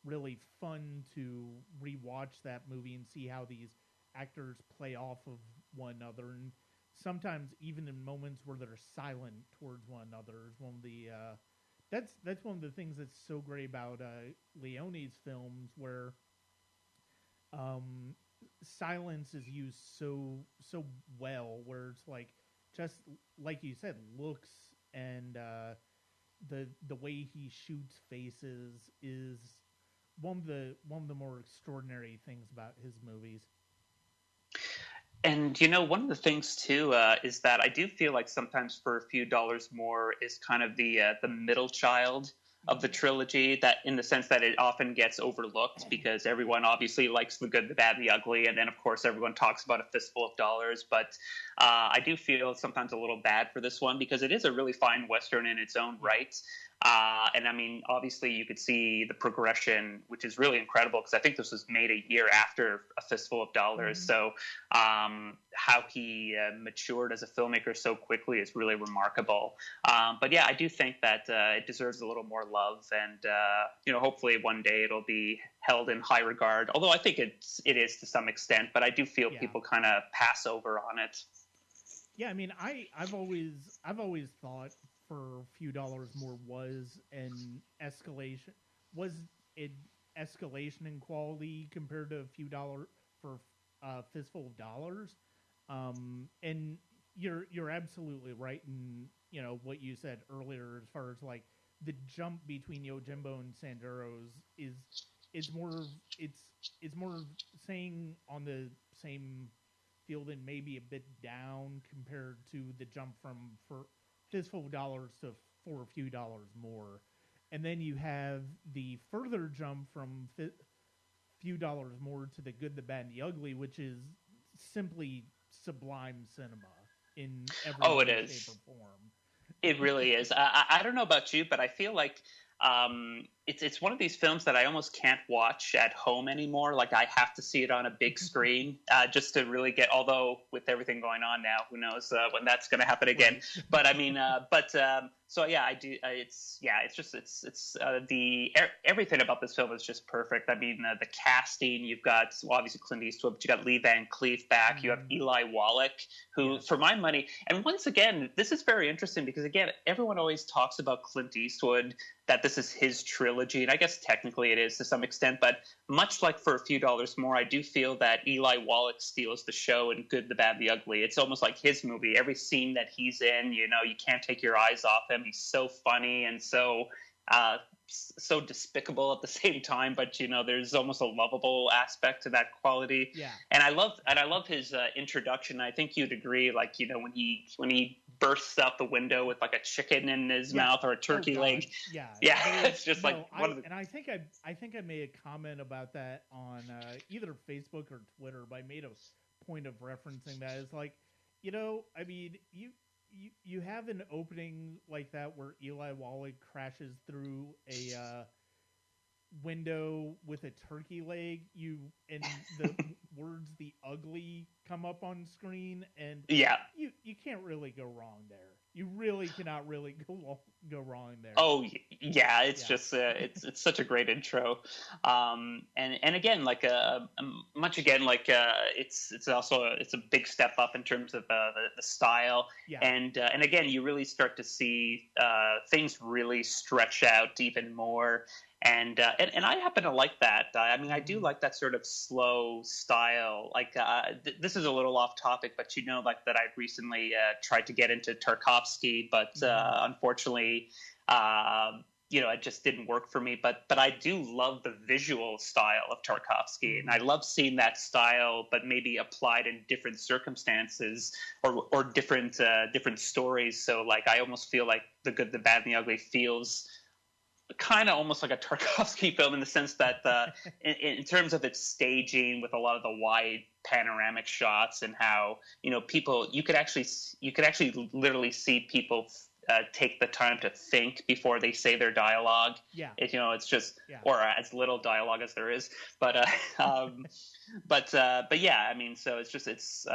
A: really fun to rewatch that movie and see how these actors play off of one another, and sometimes even in moments where they're silent towards one another is one of the that's one of the things that's so great about Leone's films, where silence is used so well, where it's like, just like you said, looks and the way he shoots faces is one of the more extraordinary things about his movies.
B: And one of the things too is that I do feel like sometimes for a few dollars more is kind of the middle child of the trilogy, that in the sense that it often gets overlooked because everyone obviously likes the good, the bad, the ugly, and then of course everyone talks about A Fistful of Dollars. But I do feel sometimes a little bad for this one because it is a really fine Western in its own right. And I mean, obviously you could see the progression, which is really incredible, because I think this was made a year after A Fistful of Dollars. Mm-hmm. So how he matured as a filmmaker so quickly is really remarkable. But yeah, I do think that it deserves a little more love, and hopefully one day it'll be held in high regard. Although I think it is to some extent, but I do feel people kind of pass over on it.
A: Yeah, I mean, I've always thought for a few dollars more was an escalation in quality compared to a few dollars for Fistful of Dollars. And you're absolutely right in what you said earlier, as far as like the jump between Yojimbo and Sanjuro's is more saying on the same field and maybe a bit down compared to the jump from for Fistful of Dollars to For a Few Dollars More. And then you have the further jump from Few Dollars More to The Good, the Bad, and the Ugly, which is simply sublime cinema in every shape or form.
B: It really is. I don't know about you, but I feel like it's one of these films that I almost can't watch at home anymore. Like, I have to see it on a big screen just to really get. Although with everything going on now, who knows when that's going to happen again? Right. But I mean, so yeah, I do. It's everything about this film is just perfect. I mean, the casting. You've got obviously Clint Eastwood, but you got Lee Van Cleef back. Mm-hmm. You have Eli Wallach, who, for my money, and once again, this is very interesting because again, everyone always talks about Clint Eastwood, that this is his trilogy. trilogy, and I guess technically it is to some extent, but much like For a Few Dollars More, I do feel that Eli Wallach steals the show in Good, the Bad, the Ugly. It's almost like his movie. Every scene that he's in, you can't take your eyes off him. He's so funny and so despicable at the same time, but there's almost a lovable aspect to that quality.
A: Yeah.
B: And I love his introduction. I think you'd agree, like when he bursts out the window with like a chicken in his mouth or a turkey leg.
A: Yeah.
B: It's just like one of the.
A: And I think I made a comment about that on either Facebook or Twitter, but I made a point of referencing that. It's like, I mean, you have an opening like that where Eli Wallach crashes through a window with a turkey leg. And the words "the ugly" come up on screen, and you can't really go wrong there. You really cannot really go wrong there.
B: Oh yeah, it's just it's such a great intro, and again like much again like it's also it's a big step up in terms of the style, and again you really start to see things really stretch out even more. And I happen to like that. I mean, I do like that sort of slow style. Like this is a little off topic, but like that I recently tried to get into Tarkovsky, but unfortunately, it just didn't work for me. But I do love the visual style of Tarkovsky, and I love seeing that style, but maybe applied in different circumstances or different stories. So like I almost feel like The Good, the Bad, and the Ugly feels kind of almost like a Tarkovsky film in the sense that in terms of its staging with a lot of the wide panoramic shots and how people you could actually literally see people take the time to think before they say their dialogue. It's just or as little dialogue as there is, but yeah, I mean, so it's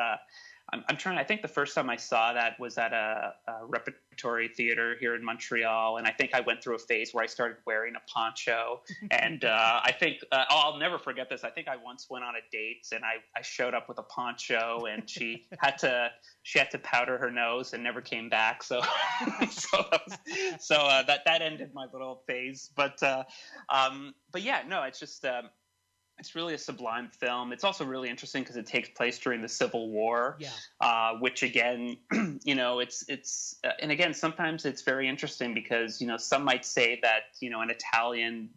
B: I'm trying. I think the first time I saw that was at a repertory theater here in Montreal, and I think I went through a phase where I started wearing a poncho. And I think I'll never forget this. I think I once went on a date, and I showed up with a poncho, and she had to powder her nose and never came back. So that ended my little phase. But yeah, no, it's just. It's really a sublime film. It's also really interesting because it takes place during the Civil War, which again, it's and again, sometimes it's very interesting because, some might say that, an Italian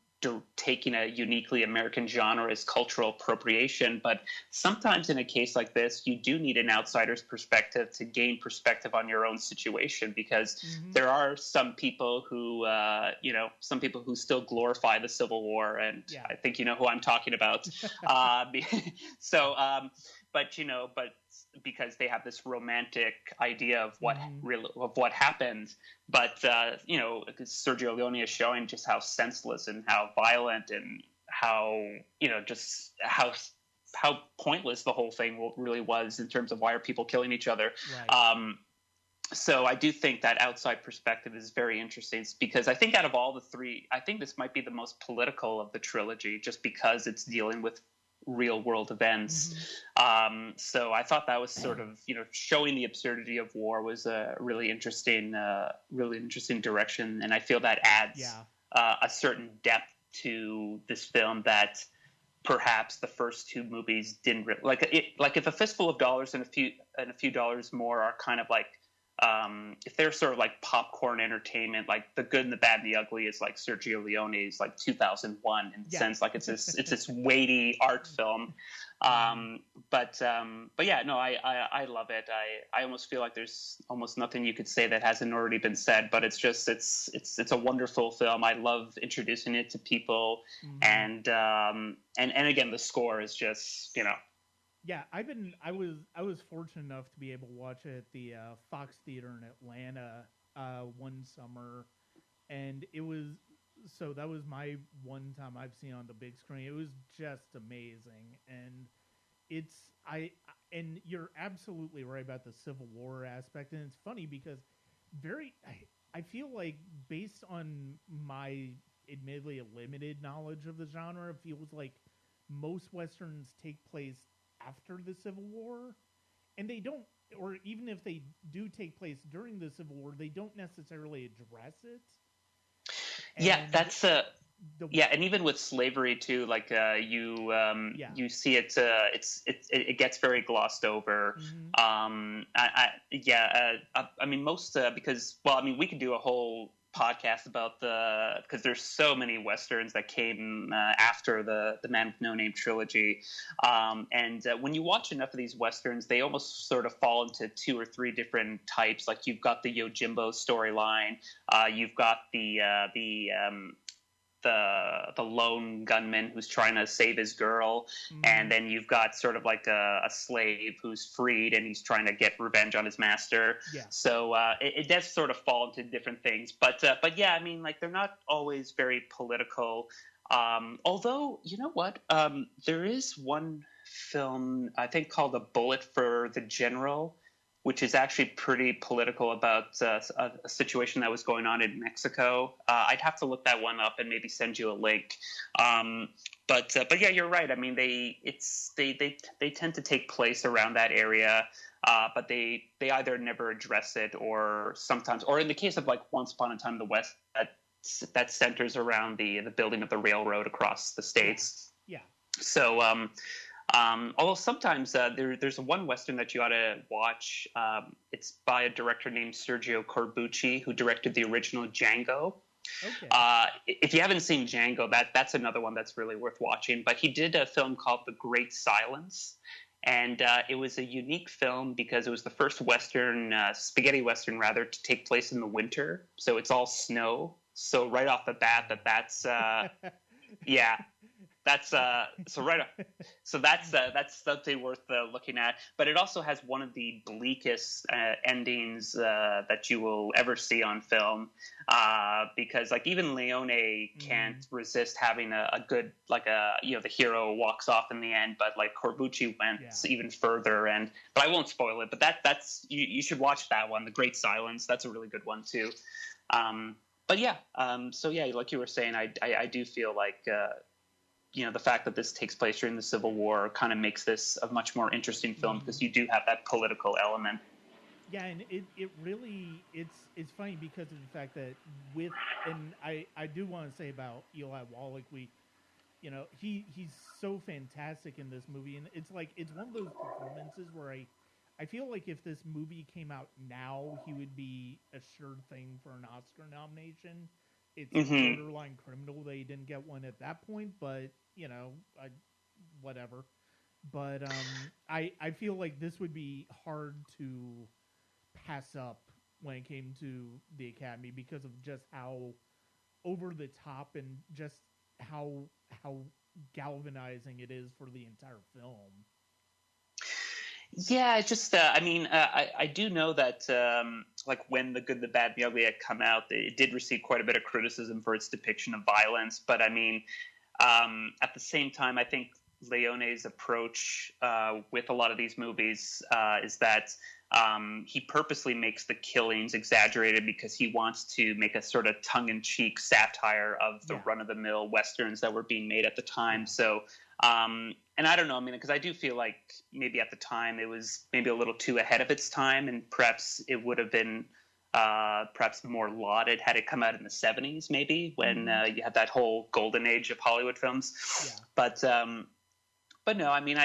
B: taking a uniquely American genre is cultural appropriation. But sometimes in a case like this, you do need an outsider's perspective to gain perspective on your own situation, because there are some people who, still glorify the Civil War. And I think you know who I'm talking about. But because they have this romantic idea of what happened, but Sergio Leone is showing just how senseless and how violent and how just how pointless the whole thing really was in terms of why are people killing each other. Right. So I do think that outside perspective is very interesting, because I think out of all the three, I think this might be the most political of the trilogy, just because it's dealing with real world events. So I thought that was sort of, showing the absurdity of war was a really interesting direction. And I feel that adds a certain depth to this film that perhaps the first two movies didn't like if A Fistful of Dollars and a few dollars more are kind of like, if they're sort of like popcorn entertainment, like The Good and the Bad and the Ugly is like Sergio Leone's like 2001 in the sense, like it's this weighty art film. But yeah, no, I love it. I almost feel like there's almost nothing you could say that hasn't already been said, but it's just, it's a wonderful film. I love introducing it to people. And again, the score is just,
A: Yeah, I was fortunate enough to be able to watch it at the Fox Theater in Atlanta one summer, and that was my one time I've seen on the big screen. It was just amazing, and and you're absolutely right about the Civil War aspect, and it's funny because I feel like, based on my admittedly limited knowledge of the genre, it feels like most Westerns take place after the Civil War, and they don't, or even if they do take place during the Civil War, they don't necessarily address it.
B: And Yeah, and even with slavery too, like you see it gets very glossed over.
A: Mm-hmm.
B: I mean most because well, I mean we could do a whole podcast about because there's so many westerns that came after the Man with No Name trilogy, and when you watch enough of these westerns, they almost sort of fall into two or three different types. Like you've got the Yojimbo storyline, you've got the lone gunman who's trying to save his girl, and then you've got sort of like a slave who's freed and he's trying to get revenge on his master.
A: Yeah.
B: So it does sort of fall into different things, but yeah, I mean, like they're not always very political. Although you know what, there is one film I think called "A Bullet for the General," which is actually pretty political about a situation that was going on in Mexico. I'd have to look that one up and maybe send you a link. But yeah, you're right. I mean, they tend to take place around that area, but they either never address it or sometimes, or in the case of like Once Upon a Time in the West, that centers around the building of the railroad across the states.
A: Yeah.
B: So. Although sometimes there's one Western that you ought to watch. It's by a director named Sergio Corbucci, who directed the original Django.
A: Okay.
B: If you haven't seen Django, that's another one that's really worth watching. But he did a film called The Great Silence. And it was a unique film because it was the first Western, spaghetti Western rather, to take place in the winter. So it's all snow. So right off the bat, that's yeah. That's so right. So that's something worth looking at. But it also has one of the bleakest endings that you will ever see on film, because like even Leone can't resist having a good the hero walks off in the end. But like Corbucci went even further, but I won't spoil it. But that's you should watch that one, The Great Silence. That's a really good one too. But yeah, so yeah, like you were saying, I do feel like. The fact that this takes place during the Civil War kind of makes this a much more interesting film because you do have that political element.
A: Yeah, and it really it's funny because of the fact that I do want to say about Eli Wallach, he's so fantastic in this movie, and it's one of those performances where I feel like if this movie came out now, he would be a sure thing for an Oscar nomination. It's borderline criminal that he didn't get one at that point, but whatever. But I feel like this would be hard to pass up when it came to the Academy because of just how over the top and just how galvanizing it is for the entire film.
B: Yeah, it's just I do know that when The Good, the Bad, and the Ugly had come out, it did receive quite a bit of criticism for its depiction of violence. But I mean, at the same time, I think Leone's approach with a lot of these movies is that he purposely makes the killings exaggerated because he wants to make a sort of tongue-in-cheek satire of the run-of-the-mill westerns that were being made at the time. So, and I don't know, I mean, because I do feel like maybe at the time it was maybe a little too ahead of its time, and perhaps it would have been perhaps more lauded had it come out in the 70s, maybe, when you had that whole golden age of Hollywood films. Yeah. But no, I mean,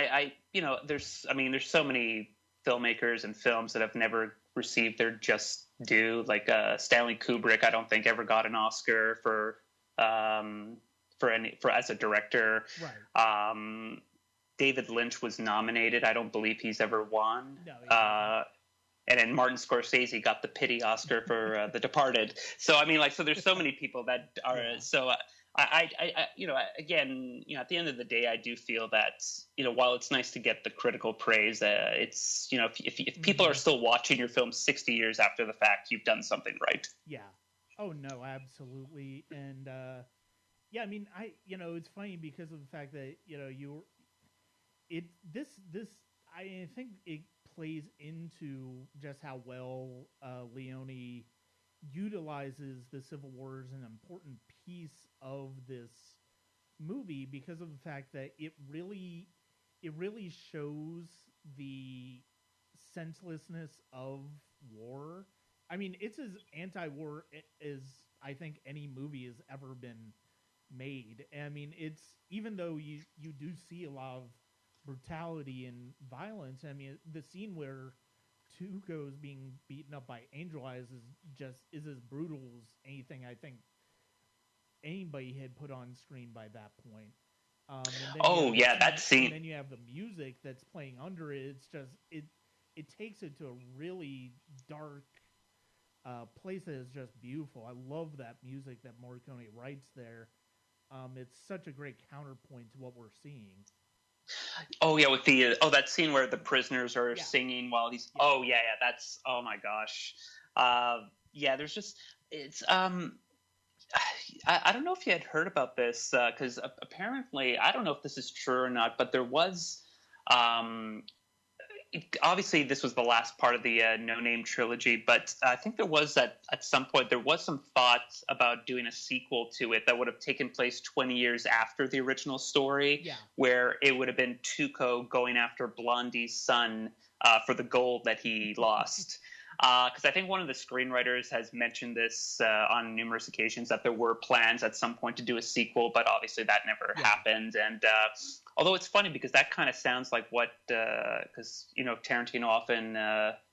B: there's so many filmmakers and films that have never received their just due. Like Stanley Kubrick, I don't think ever got an Oscar for as a director.
A: Right.
B: David Lynch was nominated. I don't believe he's ever won.
A: No,
B: and then Martin Scorsese got the pity Oscar for The Departed. So I mean, so there's so many people that are so. I again, at the end of the day, I do feel that, while it's nice to get the critical praise, it's, if people are still watching your film 60 years after the fact, you've done something right.
A: Yeah. Oh no, absolutely. And, yeah, I mean, it's funny because of the fact that, I think it plays into just how well, Leone utilizes the Civil War as an important piece of this movie because of the fact that it really shows the senselessness of war. I mean, it's as anti-war as I think any movie has ever been made. And I mean, it's even though you do see a lot of brutality and violence. I mean, the scene where Tuco is being beaten up by Angel Eyes is as brutal as anything I think anybody had put on screen by that point. And then
B: that scene.
A: And then you have the music that's playing under it. It's just it takes it to a really dark place that is just beautiful. I love that music that Morricone writes there. It's such a great counterpoint to what we're seeing.
B: Oh yeah, with the that scene where the prisoners are singing while he's that's oh my gosh, there's just it's I don't know if you had heard about this because apparently I don't know if this is true or not, but there was obviously this was the last part of the No Name trilogy, but I think there was at some point there was some thought about doing a sequel to it that would have taken place 20 years after the original story, where it would have been Tuco going after Blondie's son for the gold that he lost. Because I think one of the screenwriters has mentioned this on numerous occasions that there were plans at some point to do a sequel, but obviously that never happened. And although it's funny because that kind of sounds like what, because Tarantino often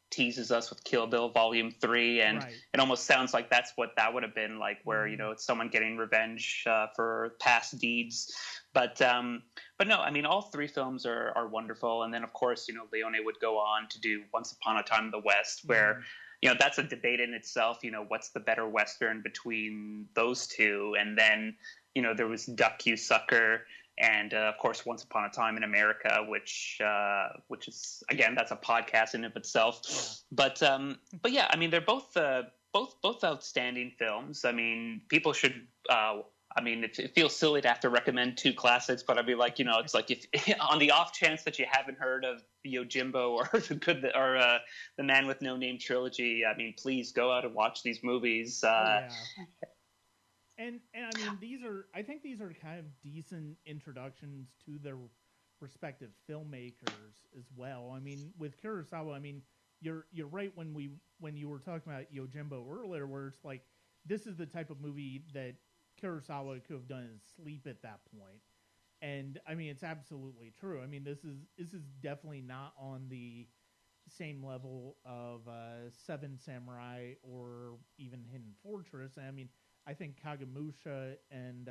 B: teases us with Kill Bill Volume 3, and it almost sounds like that's what that would have been like, where it's someone getting revenge for past deeds. But no, I mean, all three films are wonderful. And then, of course, Leone would go on to do Once Upon a Time in the West, where, that's a debate in itself. What's the better Western between those two? And then, there was Duck You Sucker, and of course, Once Upon a Time in America, which is, again, that's a podcast in of itself. But yeah, I mean, they're both outstanding films. I mean, people should. I mean, it feels silly to have to recommend two classics, but I'd be like, it's like if on the off chance that you haven't heard of Yojimbo or the Man with No Name trilogy, I mean, please go out and watch these movies.
A: And I mean, I think these are kind of decent introductions to their respective filmmakers as well. I mean, with Kurosawa, I mean, you're right when you were talking about Yojimbo earlier, where it's like this is the type of movie that Kurosawa could have done in sleep at that point. And I mean, it's absolutely true. I mean, this is definitely not on the same level of Seven Samurai or even Hidden Fortress. I mean, I think Kagemusha and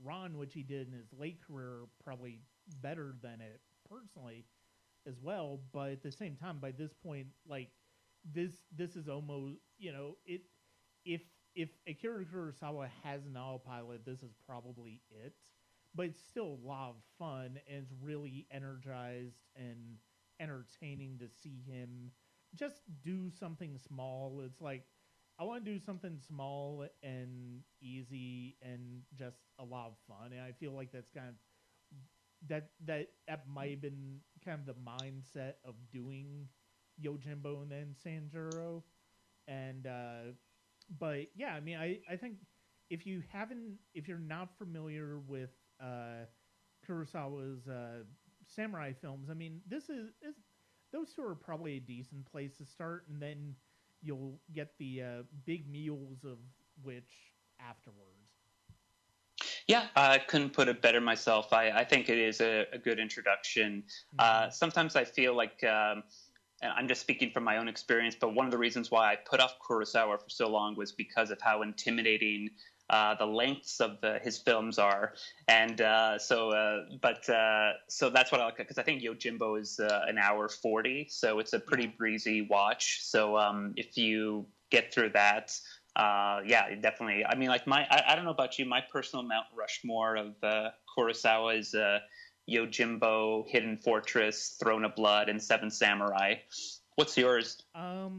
A: Ron, which he did in his late career, are probably better than it personally as well. But at the same time, by this point, like this is almost, if Akira Kurosawa has an autopilot, this is probably it. But it's still a lot of fun, and it's really energized and entertaining to see him just do something small. It's like, I want to do something small and easy and just a lot of fun. And I feel like that's kind of that might have been kind of the mindset of doing Yojimbo and then Sanjuro. And but yeah, I mean, I think if you're not familiar with Kurosawa's samurai films, I mean, this is those two are probably a decent place to start, and then you'll get the big meals of which afterwards.
B: Yeah, I couldn't put it better myself. I think it is a good introduction. Sometimes I feel like, and I'm just speaking from my own experience, but one of the reasons why I put off Kurosawa for so long was because of how intimidating the lengths of his films are. And so that's what I like, because I think Yojimbo is an hour 40, so it's a pretty breezy watch. So if you get through that, definitely. I mean, like I don't know about you, my personal Mount Rushmore of Kurosawa is Yojimbo, Hidden Fortress, Throne of Blood, and Seven Samurai. What's yours?
A: I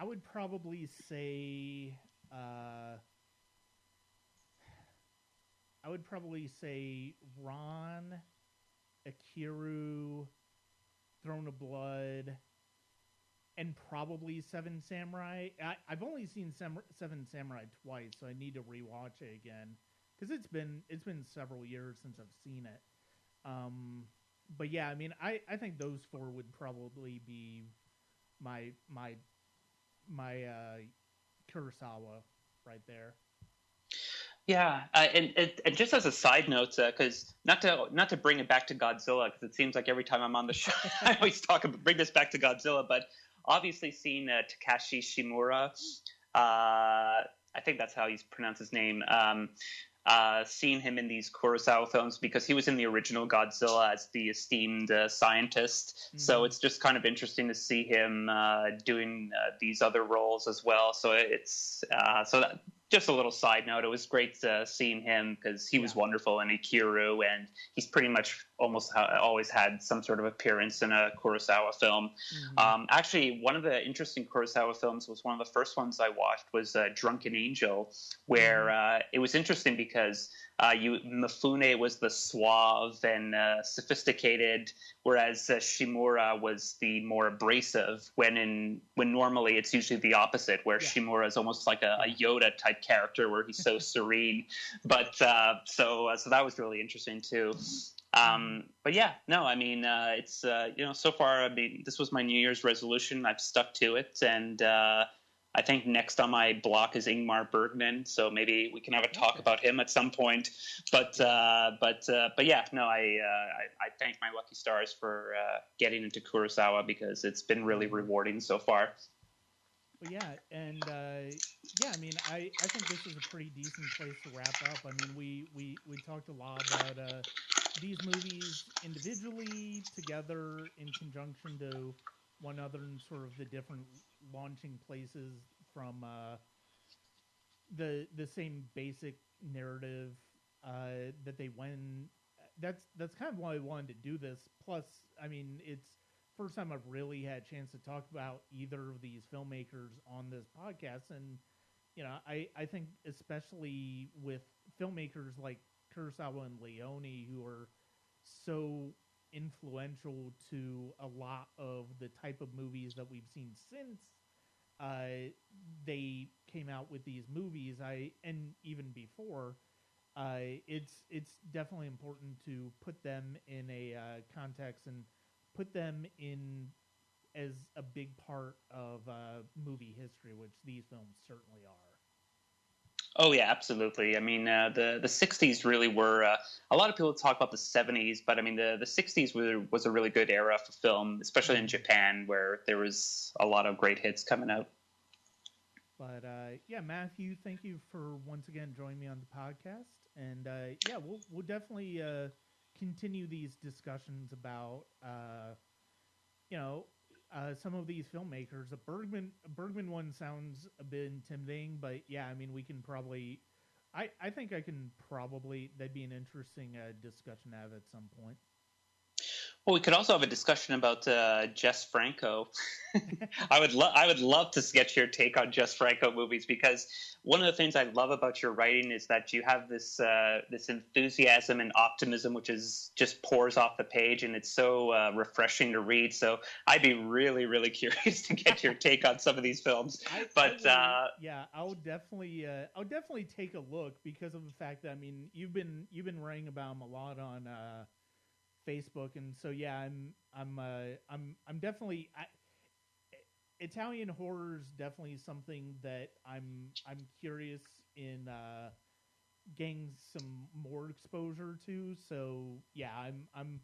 A: would probably say Ron, Akiru, Throne of Blood, and probably Seven Samurai. I've only seen Seven Samurai twice, so I need to rewatch it again because it's been several years since I've seen it. But yeah, I mean, I think those four would probably be my Kurosawa right there.
B: Yeah, and just as a side note, because not to bring it back to Godzilla, because it seems like every time I'm on the show, I always bring this back to Godzilla. But obviously, seeing Takashi Shimura, I think that's how you pronounce his name. Seeing him in these Kurosawa films because he was in the original Godzilla as the esteemed scientist. Mm-hmm. So it's just kind of interesting to see him doing these other roles as well. So it's just a little side note. It was great seeing him because he was wonderful in Ikiru, and he's pretty much almost always had some sort of appearance in a Kurosawa film. Mm-hmm. Actually, one of the interesting Kurosawa films was one of the first ones I watched was Drunken Angel, where it was interesting because Mifune was the suave and sophisticated, whereas Shimura was the more abrasive. When normally it's usually the opposite, where Shimura is almost like a Yoda type character, where he's so serene. But so that was really interesting too. But yeah, no, I mean, it's so far, I mean, this was my New Year's resolution. I've stuck to it, and I think next on my block is Ingmar Bergman, so maybe we can have a talk about him at some point. But yeah, no, I thank my lucky stars for getting into Kurosawa because it's been really rewarding so far.
A: Well, yeah, and I mean, I think this is a pretty decent place to wrap up. I mean, we talked a lot about these movies individually, together, in conjunction to one another, and sort of the different launching places from the same basic narrative that they went. That's kind of why I wanted to do this. Plus, I mean, it's first time I've really had a chance to talk about either of these filmmakers on this podcast, and I think especially with filmmakers like Kurosawa and Leone, who are so influential to a lot of the type of movies that we've seen since they came out with these movies. And even before, it's definitely important to put them in a context and put them in as a big part of movie history, which these films certainly are.
B: Oh yeah, absolutely. I mean, the '60s really were. A lot of people talk about the '70s, but I mean, the '60s was a really good era for film, especially in Japan, where there was a lot of great hits coming out.
A: But yeah, Matthew, thank you for once again joining me on the podcast, and yeah, we'll definitely continue these discussions about some of these filmmakers. A Bergman one sounds a bit intimidating, but yeah, I mean, we can probably. I think I can probably. That'd be an interesting discussion to have at some point.
B: Well, we could also have a discussion about Jess Franco. I would love to get your take on Jess Franco movies, because one of the things I love about your writing is that you have this enthusiasm and optimism, which is just pours off the page, and it's so refreshing to read. So I'd be really, really curious to get your take on some of these films.
A: I'll definitely take a look, because of the fact that, I mean, you've been writing about them a lot on Facebook, and so yeah, I'm definitely Italian horror is definitely something that I'm curious in getting some more exposure to. So yeah, I'm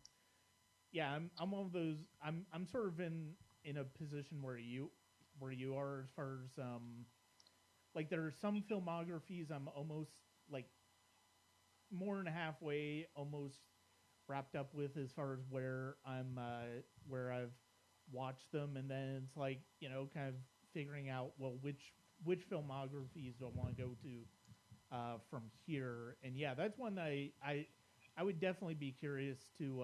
A: one of those. I'm sort of in a position where you are, as far as like, there are some filmographies I'm almost like more than halfway almost wrapped up with, as far as where where I've watched them, and then it's like, kind of figuring out, well, which filmographies do I want to go to from here. And yeah, that's one I would definitely be curious to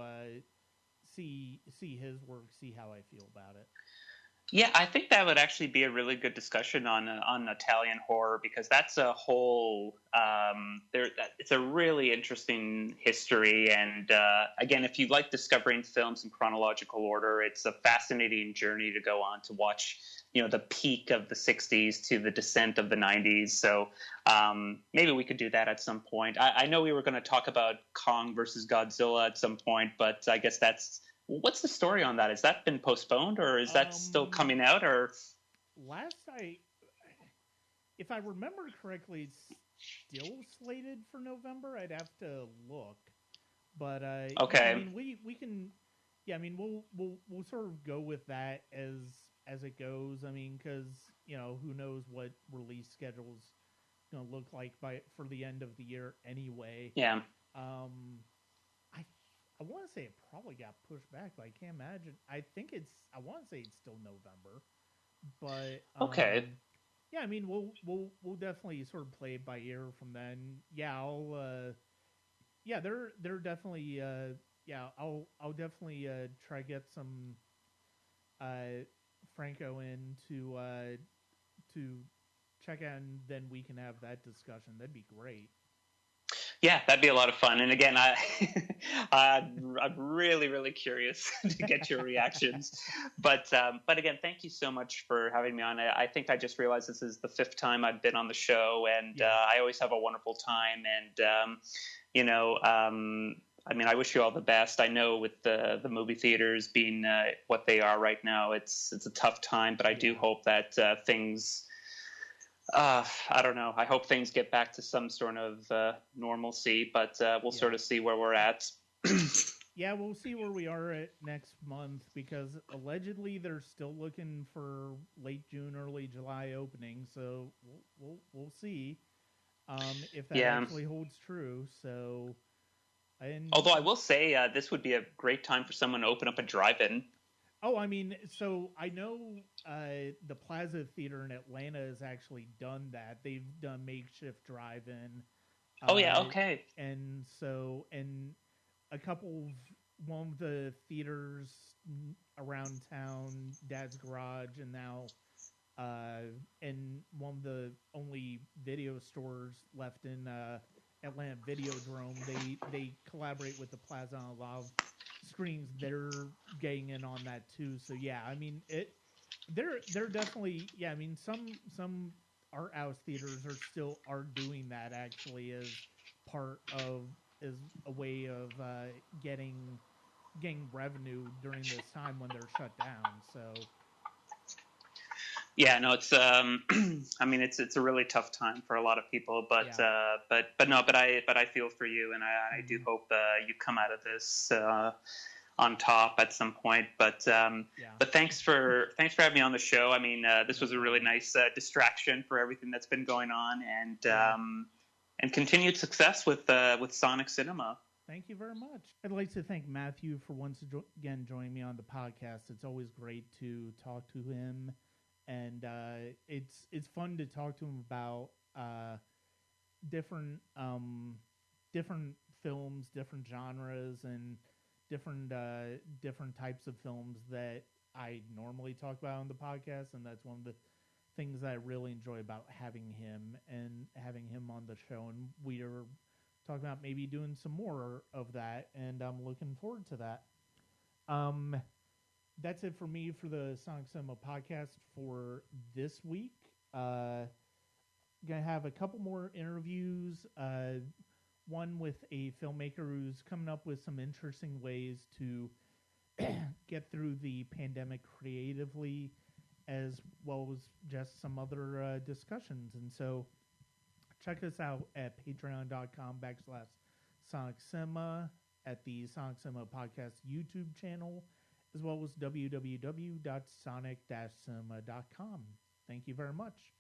A: see his work, see how I feel about it.
B: Yeah, I think that would actually be a really good discussion on Italian horror, because that's a whole it's a really interesting history. And again, if you like discovering films in chronological order, it's a fascinating journey to go on to watch. The peak of the '60s to the descent of the '90s. So maybe we could do that at some point. I know we were going to talk about Kong versus Godzilla at some point, but I guess that's. What's the story on that? Has that been postponed, or is that still coming out? Or
A: if I remember correctly, still slated for November. I'd have to look, but
B: Okay.
A: yeah, I mean we can. Yeah, I mean we'll sort of go with that as it goes. I mean, because who knows what release schedule's gonna look like for the end of the year anyway.
B: Yeah.
A: I I want to say it probably got pushed back, but I can't imagine. I want to say it's still November, but
B: Okay.
A: yeah, I mean we'll definitely sort of play it by ear from then. Yeah, yeah, they're definitely yeah, I'll definitely try to get some Franco in to check out, and then we can have that discussion. That'd be great.
B: Yeah, that'd be a lot of fun. And again, I'm really, really curious to get your reactions. But again, thank you so much for having me on. I think I just realized this is the 5th time I've been on the show, and I always have a wonderful time. And I mean, I wish you all the best. I know with the movie theaters being what they are right now, it's a tough time. But I do hope that things. I don't know. I hope things get back to some sort of normalcy, but we'll sort of see where we're at.
A: Yeah, we'll see where we are at next month, because allegedly they're still looking for late June, early July opening. So we'll see if that actually holds true. So,
B: although I will say this would be a great time for someone to open up a drive-in.
A: Oh, I mean, so I know the Plaza Theater in Atlanta has actually done that. They've done makeshift drive-in.
B: Oh yeah, okay.
A: And so, one of the theaters around town, Dad's Garage, and now, and one of the only video stores left in Atlanta, Videodrome. They collaborate with the Plaza on a lot of screens. They're getting in on that too. So yeah, I mean they're definitely, yeah, I mean some art house theaters are doing that actually as a way of getting revenue during this time when they're shut down. So
B: yeah, no, it's I mean it's a really tough time for a lot of people, but I feel for you, and I do hope you come out of this on top at some point. But thanks for having me on the show. I mean, this was a really nice distraction for everything that's been going on, and continued success with Sonic Cinema.
A: Thank you very much. I'd like to thank Matthew for once again joining me on the podcast. It's always great to talk to him, and it's fun to talk to him about different films, different genres, and different types of films that I normally talk about on the podcast. And that's one of the things that I really enjoy about having him on the show. And we are talking about maybe doing some more of that, and I'm looking forward to that. That's it for me for the Sonic Cinema podcast for this week. Gonna have a couple more interviews. One with a filmmaker who's coming up with some interesting ways to get through the pandemic creatively, as well as just some other discussions. And so check us out at patreon.com/Sonic Cinema, at the Sonic Cinema Podcast YouTube channel, as well as www.sonic-cinema.com. Thank you very much.